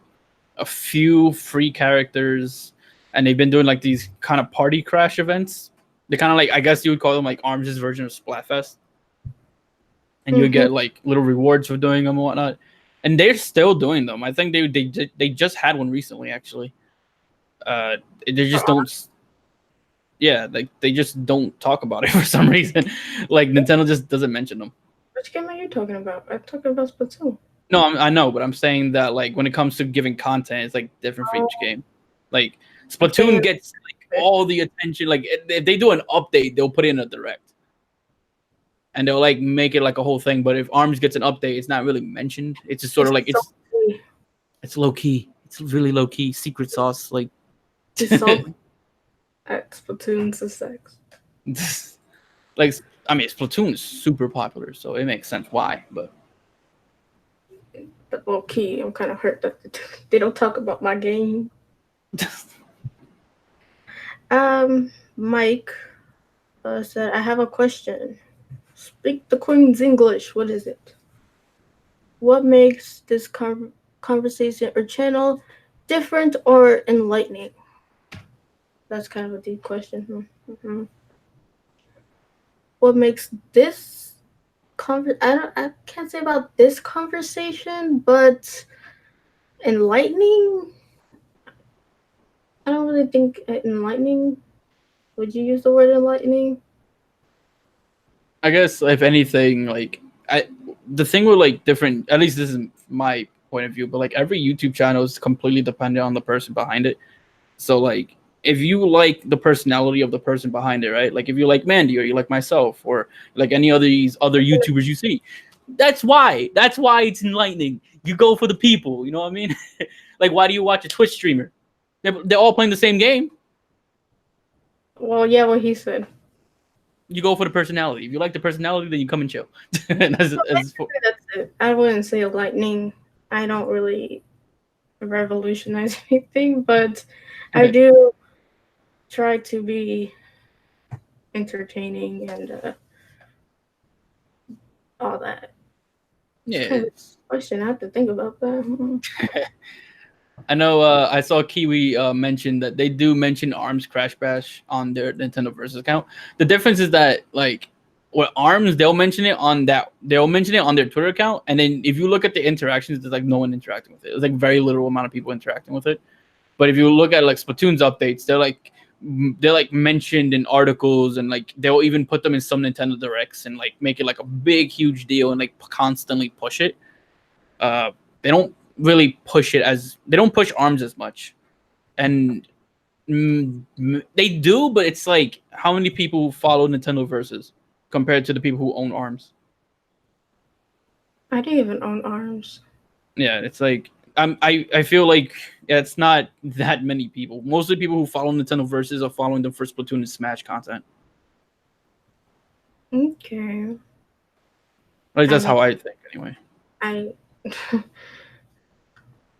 a few free characters, and they've been doing like these kind of party crash events. They kind of like, I guess you would call them like Arms' version of Splatfest, and you would Mm-hmm. get like little rewards for doing them and whatnot. And they're still doing them. I think they just had one recently, actually. They just don't. Yeah, like they just don't talk about it for some reason. Like Nintendo just doesn't mention them. Which game are you talking about? I'm talking about Splatoon. No, I know, but I'm saying that like when it comes to giving content, it's like different for Oh, each game. Like I'm saying Splatoon gets like all the attention. Like if they do an update, they'll put it in a direct, and they'll like make it like a whole thing. But if Arms gets an update, it's not really mentioned. It's just sort it's of like so it's low key. It's really low key secret sauce. Like it's so at Splatoon 6. like I mean, Splatoon is super popular, so it makes sense why. But But low key, I'm kind of hurt that they don't talk about my game. Mike said, I have a question. Speak the Queen's English. What is it? What makes this conversation or channel different or enlightening? That's kind of a deep question. Mm-hmm. What makes this I can't say about this conversation, but enlightening. I don't really think enlightening. Would you use the word enlightening? I guess if anything, like the thing with like different, at least this is my point of view, but like every YouTube channel is completely dependent on the person behind it. So like if you like the personality of the person behind it, right? Like if you like Mandy or you like myself or like any of these other YouTubers you see, that's why. That's why it's enlightening. You go for the people. You know what I mean? Like why do you watch a Twitch streamer? They're all playing the same game. Well, yeah, what he said. You go for the personality. If you like the personality, then you come and chill. So basically, that's it. I wouldn't say lightning. I don't really revolutionize anything, but I do try to be entertaining and all that. Yeah, It's kind of a question I have to think about that. I know. I saw Kiwi mention that they do mention Arms Crash Bash on their Nintendo Versus account. The difference is that like with Arms, they'll mention it on that. They'll mention it on their Twitter account, and then if you look at the interactions, there's like no one interacting with it. There's like very little amount of people interacting with it. But if you look at like Splatoon's updates, they're like mentioned in articles, and like they'll even put them in some Nintendo Directs and like make it like a big huge deal and like constantly push it. They don't really push it as they don't push Arms as much, and they do, but it's like how many people follow Nintendo Versus compared to the people who own Arms? I didn't even own arms. Yeah, it's like I feel like it's not that many people. Most of the people who follow Nintendo Versus are following them for Splatoon and Smash content. Okay. At least that's how I think, anyway. I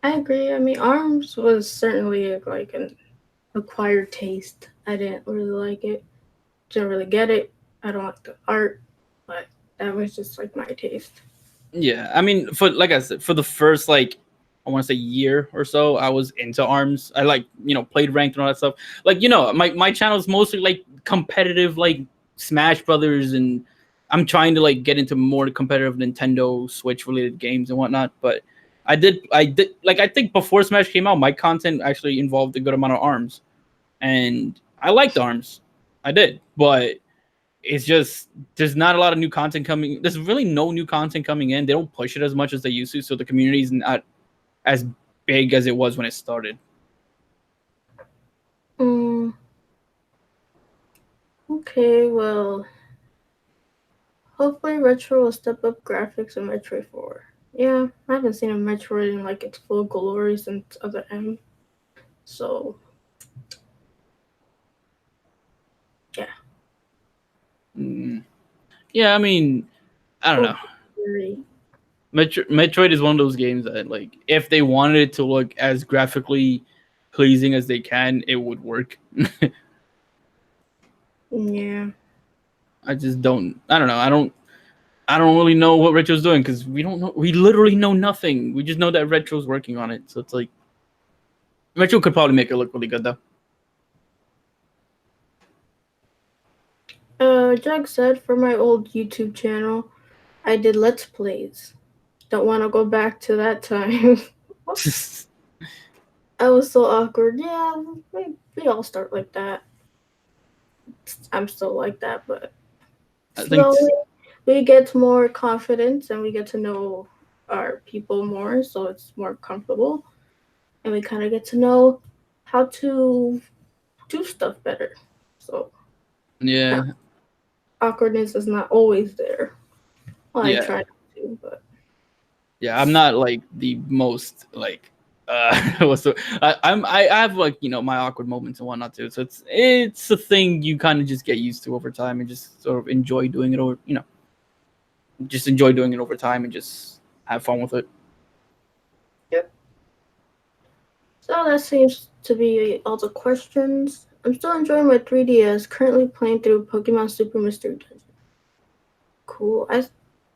I agree. I mean, arms was certainly like an acquired taste. I didn't really like it. Didn't really get it. I don't like the art, but that was just like my taste. Yeah, I mean, for like I said, for the first like I want to say year or so, I was into Arms. I like played ranked and all that stuff. Like my channel is mostly like competitive, like Smash Brothers, and I'm trying to like get into more competitive Nintendo Switch related games and whatnot. But I did like I think before Smash came out, my content actually involved a good amount of Arms, and I liked Arms. I did, but it's just there's not a lot of new content coming. There's really no new content coming in. They don't push it as much as they used to, so the community is not as big as it was when it started. Mm, okay, well, hopefully Retro will step up graphics in Metroid 4. Yeah, I haven't seen a Metroid in like its full glory since Other M. So, yeah. Mm. Yeah, I mean, I don't know. Hopefully. Metroid is one of those games that, like, if they wanted it to look as graphically pleasing as they can, it would work. Yeah. I just don't. I don't know. I don't really know what Retro's doing because we don't know. We literally know nothing. We just know that Retro's working on it. So it's like Retro could probably make it look really good though. Jack said for my old YouTube channel, I did Let's Plays. Don't want to go back to that time. I was so awkward. Yeah, we all start like that. I'm still like that, but I think. slowly we get more confidence and we get to know our people more, so it's more comfortable, and we kind of get to know how to do stuff better. So Yeah. awkwardness is not always there. Well, I Yeah. try not to, but Yeah. I'm not like the most like. What's the, I have like my awkward moments and whatnot too. So it's a thing you kind of just get used to over time and just sort of enjoy doing it, or just enjoy doing it over time and just have fun with it. yep. So that seems to be all the questions. I'm still enjoying my 3DS. Currently playing through Pokemon Super Mystery Dungeon. Cool. I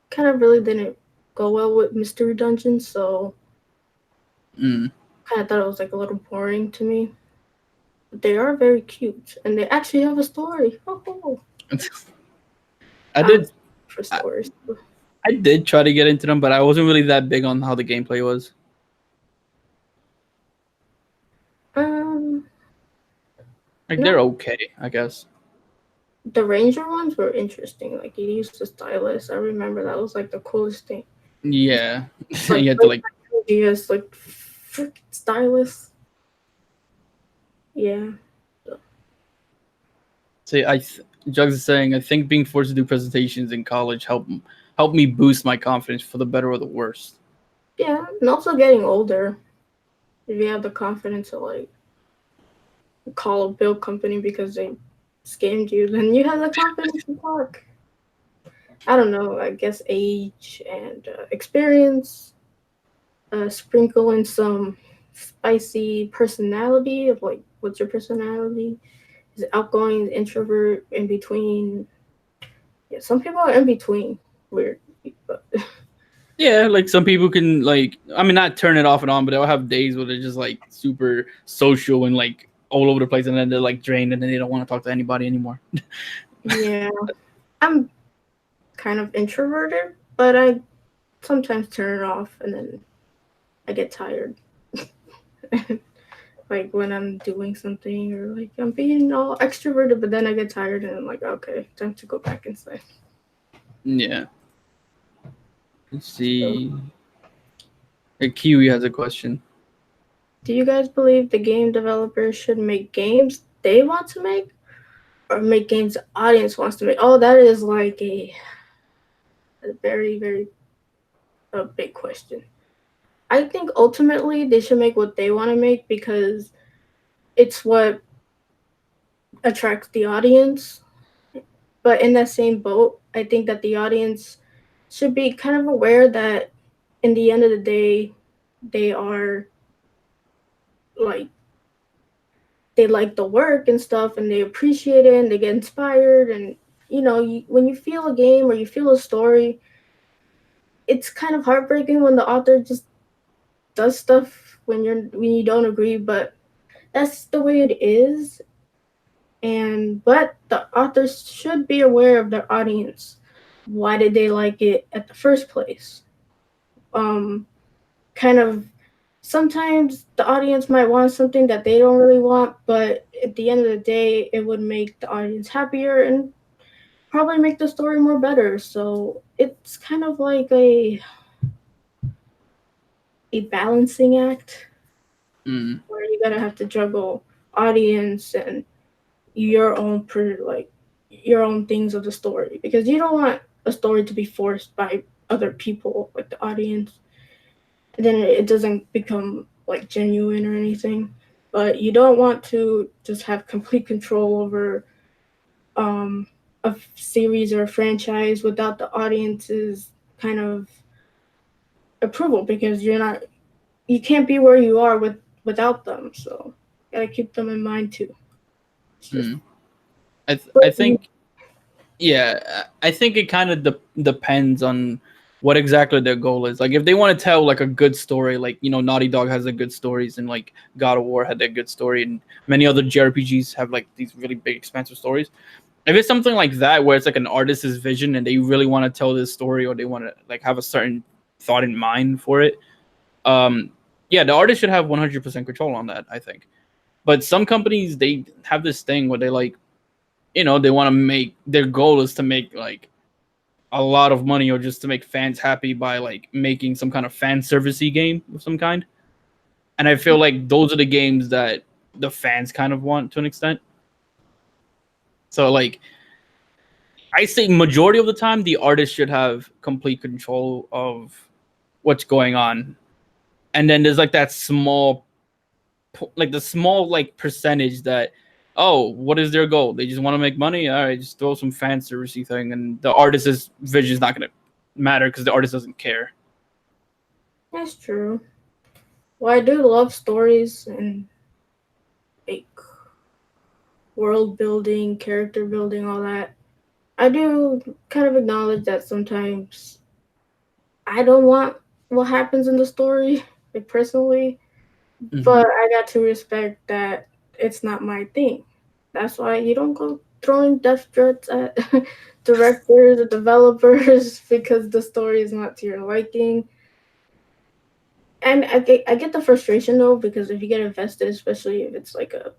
kind of really didn't go well with Mystery Dungeons, so Mm. kind of thought it was like a little boring to me. But they are very cute, and they actually have a story. Oh, I I'm did. for I, stories. I did try to get into them, but I wasn't really that big on how the gameplay was. Um, Like they're no, okay, I guess. the Ranger ones were interesting. Like you used the stylus. I remember that was like the coolest thing. Yeah, Like you had to break like. my 3DS, like freaking stylus. Yeah. Say, Jugs is saying, I think being forced to do presentations in college helped me boost my confidence for the better or the worse. Yeah, and also getting older. If you have the confidence to like call a bill company because they scammed you, then you have the confidence to talk. I don't know. I guess age and experience, sprinkle in some spicy personality of like, what's your personality? Is it outgoing, introvert, in between? Yeah, some people are in between. Weird, but Yeah, like some people can like, I mean, not turn it off and on, but they'll have days where they're just like super social and like all over the place, and then they're like drained, and then they don't want to talk to anybody anymore. yeah, I'm kind of introverted, but I sometimes turn it off and then I get tired. Like when I'm doing something or like I'm being all extroverted, but then I get tired and I'm like, okay, time to go back inside. Yeah. Let's So, see. Hey, Kiwi has a question. do you guys believe the game developers should make games they want to make or make games the audience wants to make? Oh, that is like a very, very big question. I think ultimately they should make what they want to make because it's what attracts the audience. But in that same boat, I think that the audience should be kind of aware that in the end of the day, they are like they like the work and stuff and they appreciate it and they get inspired and when you feel a game or you feel a story, it's kind of heartbreaking when the author just does stuff when you don't agree, but that's the way it is. And but the authors should be aware of their audience. Why did they like it at the first place? um Kind of sometimes the audience might want something that they don't really want, but at the end of the day it would make the audience happier, and probably make the story more better. So it's kind of like a balancing act Mm, where you gotta have to juggle audience and your own your own things of the story, because you don't want a story to be forced by other people like the audience, and then it doesn't become like genuine or anything. But you don't want to just have complete control over um a series or a franchise without the audience's kind of approval, because you can't be where you are without them. So gotta keep them in mind too. It's just mm. I but think yeah, I think it kind of depends on what exactly their goal is. Like if they want to tell like a good story, like Naughty Dog has a good stories, and like God of War had that good story, and many other JRPGs have like these really big expansive stories. If it's something like that where it's like an artist's vision and they really want to tell this story, or they want to like have a certain thought in mind for it, um, yeah, the artist should have 100% control on that, I think. But some companies, they have this thing where they like, they want to make, their goal is to make like a lot of money, or just to make fans happy by like making some kind of fan servicey game of some kind. And I feel like those are the games that the fans kind of want to an extent. So like I say majority of the time the artist should have complete control of what's going on. And then there's like that small, like the small like percentage that, oh, what is their goal? They just want to make money. All right, just throw some fan servicey thing, and the artist's vision is not gonna matter because the artist doesn't care. that's true. Well, I do love stories and like world building, character building, all that. I do kind of acknowledge that sometimes I don't want what happens in the story, like personally, Mm-hmm. but I got to respect that it's not my thing. That's why you don't go throwing death threats at directors or developers because the story is not to your liking. And I get the frustration though, because if you get invested, especially if it's like a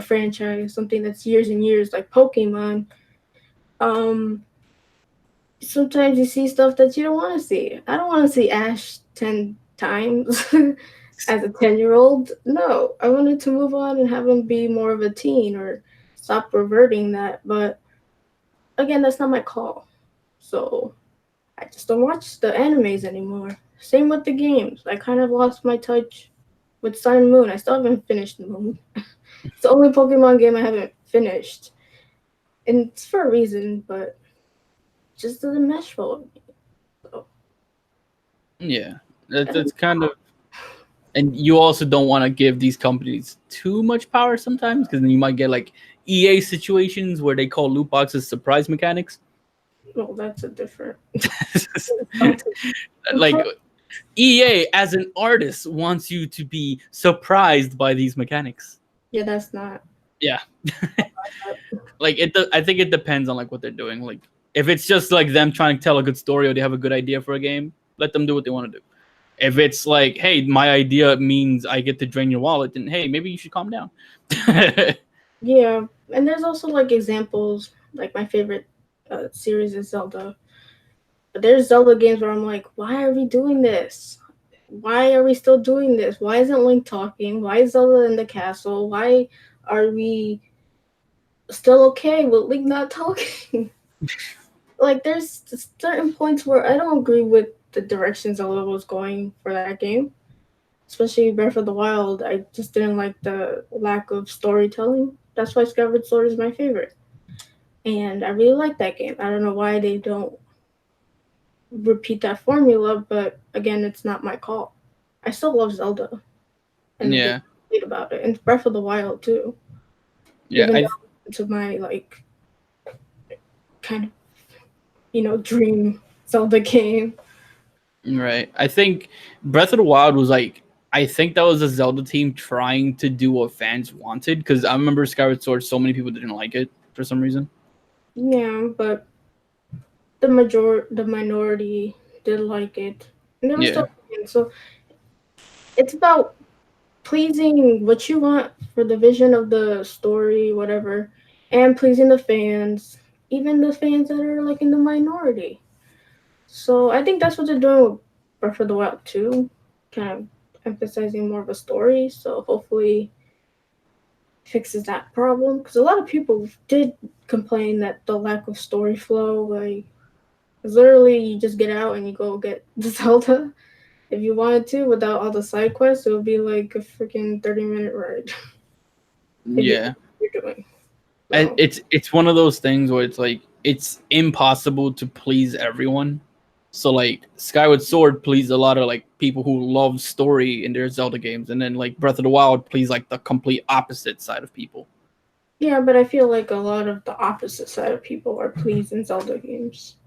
franchise, something that's years and years like Pokemon, um, sometimes you see stuff that you don't want to see. I don't want to see Ash 10 times as a 10-year-old. No, I wanted to move on and have him be more of a teen or stop reverting that. But again, that's not my call. So I just don't watch the animes anymore. Same with the games. I kind of lost my touch with Sun and Moon. I still haven't finished Moon. It's the only Pokemon game I haven't finished. And it's for a reason, but it just doesn't mesh well with me. So Yeah, I that's don't kind of, and you also don't want to give these companies too much power sometimes, because then you might get like EA situations where they call loot boxes surprise mechanics. know. That's a different something. Like EA as an artist wants you to be surprised by these mechanics. Yeah, that's not. Yeah, like I think it depends on like what they're doing. Like if it's just like them trying to tell a good story, or they have a good idea for a game, let them do what they want to do. If it's like, hey, my idea means I get to drain your wallet, then hey, maybe you should calm down. Yeah, and there's also like examples. Like my favorite series is Zelda. But there's Zelda games where I'm like, why are we doing this? Why are we still doing this? Why isn't Link talking? Why is Zelda in the castle? Why are we still okay with Link not talking? Like, there's certain points where I don't agree with the direction Zelda was going for that game. Especially Breath of the Wild, I just didn't like the lack of storytelling. That's why Skyward Sword is my favorite. And I really like that game. I don't know why they don't repeat that formula, but again, it's not my call. I still love Zelda and the game Yeah, I played about it, and Breath of the Wild too. yeah, Even though it's my like kind of dream Zelda game. right. I think Breath of the Wild was like, I think that was a Zelda team trying to do what fans wanted, because I remember Skyward Sword, so many people didn't like it for some reason. Yeah, but the minority did like it, and they were Yeah, still fans. So it's about pleasing what you want for the vision of the story, whatever, and pleasing the fans. even the fans that are like in the minority. So I think that's what they're doing with Breath of the Wild too, kind of emphasizing more of a story. So hopefully fixes that problem because a lot of people did complain that the lack of story flow, like, 'cause literally you just get out and you go get the Zelda if you wanted to without all the side quests. It would be like a freaking 30-minute ride if you know Yeah. what you're doing. And So it's one of those things where it's like it's impossible to please everyone. So like Skyward Sword pleased a lot of like people who love story in their Zelda games, and then like Breath of the Wild pleased like the complete opposite side of people. yeah, but I feel like a lot of the opposite side of people are pleased in Zelda games.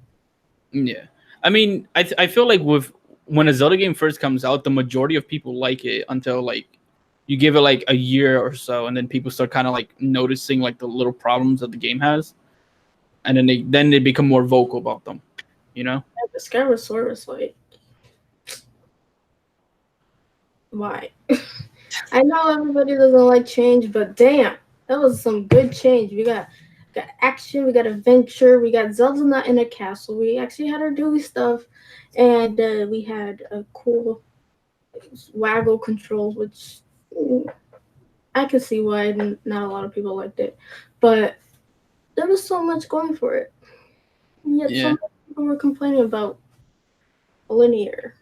Yeah, I mean, I feel like with when a Zelda game first comes out, the majority of people like it until like you give it like a year or so, and then people start kind of like noticing like the little problems that the game has, and then they become more vocal about them. You know? Yeah, but Skyward Sword was like, why? I know everybody doesn't like change, but damn, that was some good change. We got action, we got adventure, we got Zelda not in a castle. We actually had our Dewey stuff, and we had a cool waggle controls, which I could see why not a lot of people liked it, but there was so much going for it. And yet, so Yeah. many people were complaining about linear.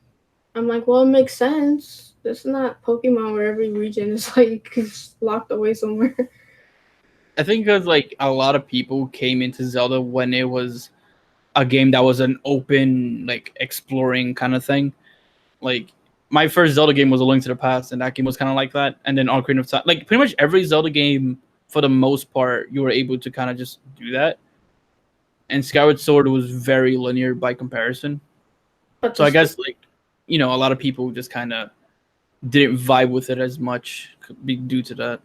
I'm like, well, it makes sense. This is not Pokemon where every region is like locked away somewhere. I think because like a lot of people came into Zelda when it was a game that was an open, like exploring kind of thing. Like my first Zelda game was A Link to the Past, and that game was kind of like that. And then Ocarina of Time, like pretty much every Zelda game, for the most part, you were able to kind of just do that. And Skyward Sword was very linear by comparison. But So the I story, guess like a lot of people just kind of didn't vibe with it as much due to that.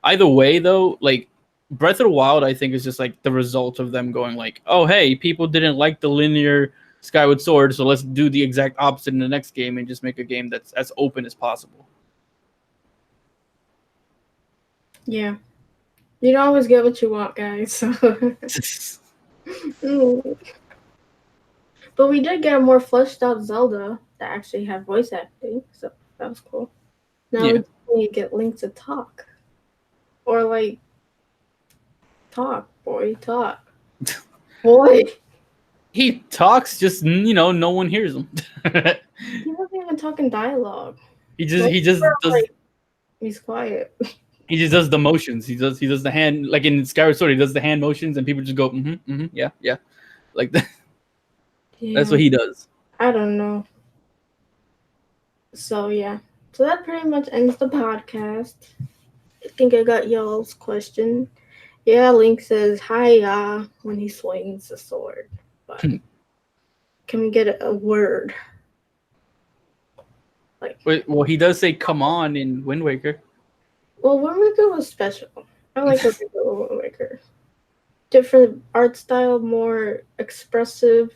Either way, though, like Breath of the Wild, I think is just like the result of them going like, "Oh, hey, people didn't like the linear Skyward Sword, so let's do the exact opposite in the next game and just make a game that's as open as possible." yeah, you don't always get what you want, guys. So. Mm. But we did get a more fleshed out Zelda that actually had voice acting, so that was cool. Now Yeah, we need to get Link to talk, or like talk, boy, talk, boy. he talks, just no one hears him. He wasn't even talking dialogue. he just Most he people just are does like, he's quiet. he just does the motions. He does the hand, like in Skyward Sword. He does the hand motions, and people just go, yeah, yeah, like that. That's Yeah, what he does. I don't know. So yeah, so that pretty much ends the podcast. I think I got y'all's question. Yeah, Link says hi when he swings the sword, but can we get a word like? Wait, well, he does say "come on" in Wind Waker. Well, Wind Waker was special. I like Wind Waker. Different art style, more expressive,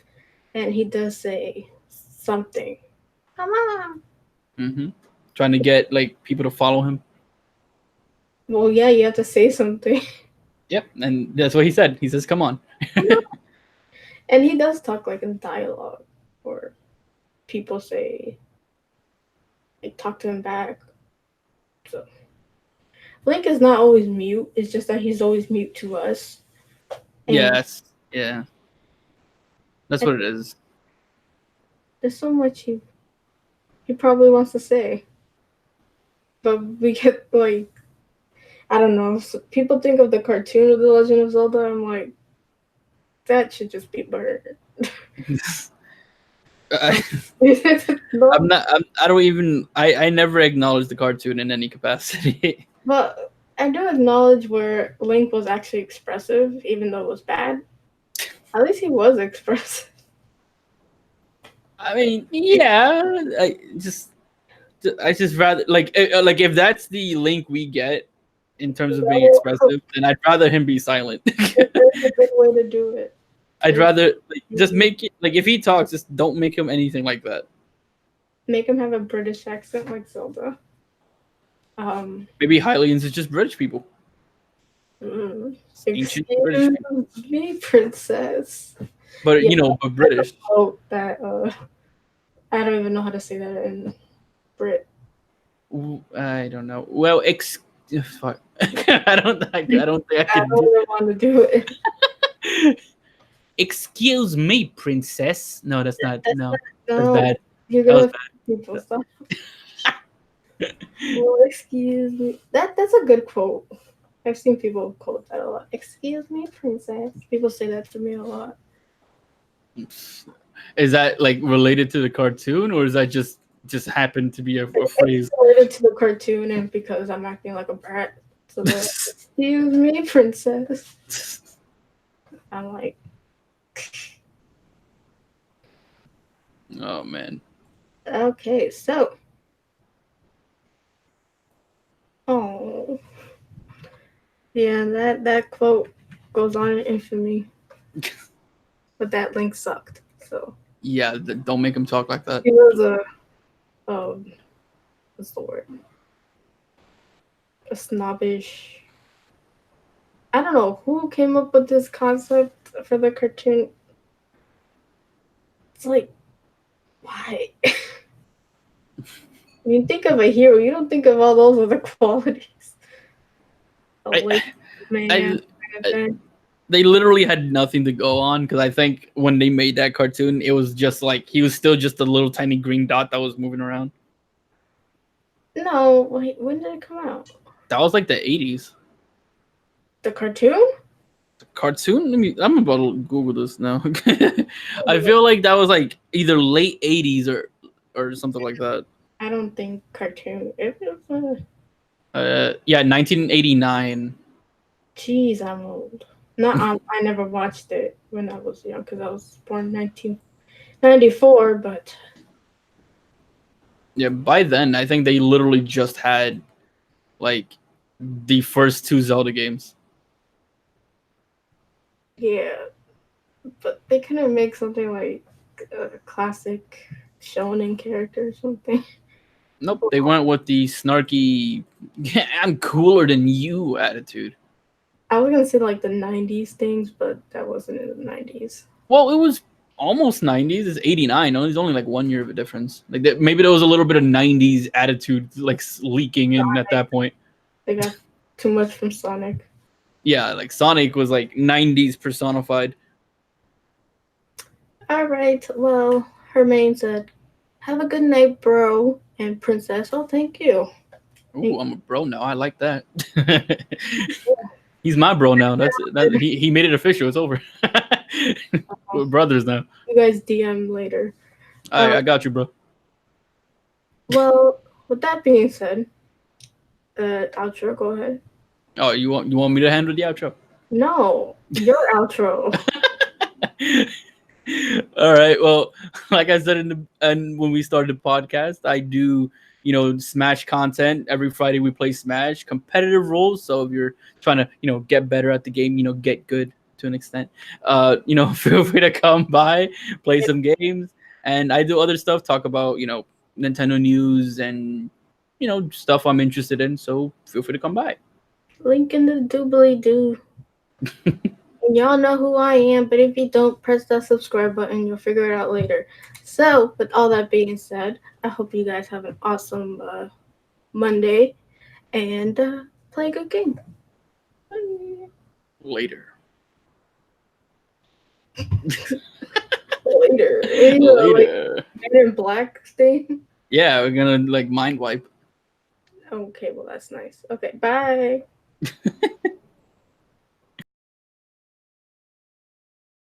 and he does say something. Come on. Mm-hmm. Trying to get like people to follow him. Well, yeah, you have to say something. Yep, and that's what he said. He says, "Come on." And he does talk like in dialogue, or people say, like, talk to him back. So Link is not always mute. It's just that he's always mute to us. And Yes, yeah, that's what it is. there's so much he probably wants to say, but we get like, I don't know. So people think of the cartoon of The Legend of Zelda. I'm like, that should just be burned. I, I'm No, not. I don't even. I never acknowledge the cartoon in any capacity. but I do acknowledge where Link was actually expressive, even though it was bad. At least he was expressive. I mean, yeah. I just rather like if that's the Link we get in terms of being No, expressive, then I'd rather him be silent. there's a good way to do it. I'd There's rather like, just make it like if he talks, just don't make him anything like that. make him have a British accent like Zelda. Maybe Hylians is just British people. Mm, Ancient British Excuse people. me, princess. But Yeah, but that's a British. quote that I don't even know how to say that in Brit. I don't know. Well, fuck. I don't think I I could don't do. even want to do it. Excuse me, princess. No, that's not. That's No, not, that's no, bad. you're That was gonna people stop. Well, excuse me. That's a good quote. I've seen people quote that a lot. Excuse me, princess. People say that to me a lot. bad. Is that like related to the cartoon, or is that just happened to be a It's phrase? related to the cartoon and because I'm acting like a brat. So they're like, excuse me, princess. I'm like, Oh man. okay, so oh yeah, that quote goes on in infamy. But that link sucked. So Yeah, don't make him talk like that. he was um what's the word? A snobbish. I don't know who came up with this concept for the cartoon. It's like why? When you think of a hero, you don't think of all those other qualities. A I, late man I, kind of I thing. they literally had nothing to go on because I think when they made that cartoon, it was just like he was still just a little tiny green dot that was moving around. No, wait, when did it come out? That was like the 80s. The cartoon? The cartoon? I'm about to Google this now. I feel like that was like either late 80s or something like that. I don't think cartoon. It was, Yeah, 1989. geez, I'm old. No, I never watched it when I was young because I was born 1994. But Yeah, by then I think they literally just had like the first two Zelda games. yeah, but they couldn't make something like a classic shonen character or something. Nope, they went with the snarky "I'm cooler than you" attitude. I was gonna say like the '90s things, but that wasn't in the '90s. Well, it was almost 90s. It's 89. No, it's only like 1 year of a difference. Like that, maybe there was a little bit of 90s attitude like leaking in at that point. They got too much from Sonic. Yeah, like Sonic was like 90s personified. All right, well, Hermione said, "Have a good night, bro." And Princess, oh, thank you. Ooh, I'm a bro now. I like that. He's my bro now. He made it official. It's over. We're brothers now. You guys DM later. I got you, bro. Well, with that being said, outro, go ahead. Oh, you want me to handle the outro? No, your outro. All right. Well, like I said and when we started the podcast, I do Smash content every Friday. We play Smash competitive roles. So if you're trying to get better at the game, get good to an extent, feel free to come by, play some games, and I do other stuff. Talk about Nintendo news and stuff I'm interested in. So feel free to come by. Link in the doobly doo. Y'all know who I am, but if you don't, press that subscribe button. You'll figure it out later. So, with all that being said, I hope you guys have an awesome Monday and play a good game. Bye. Later. Later. Like, Later. Men in Black thing. Yeah, we're gonna like mind wipe. Okay, well, that's nice. Okay, bye.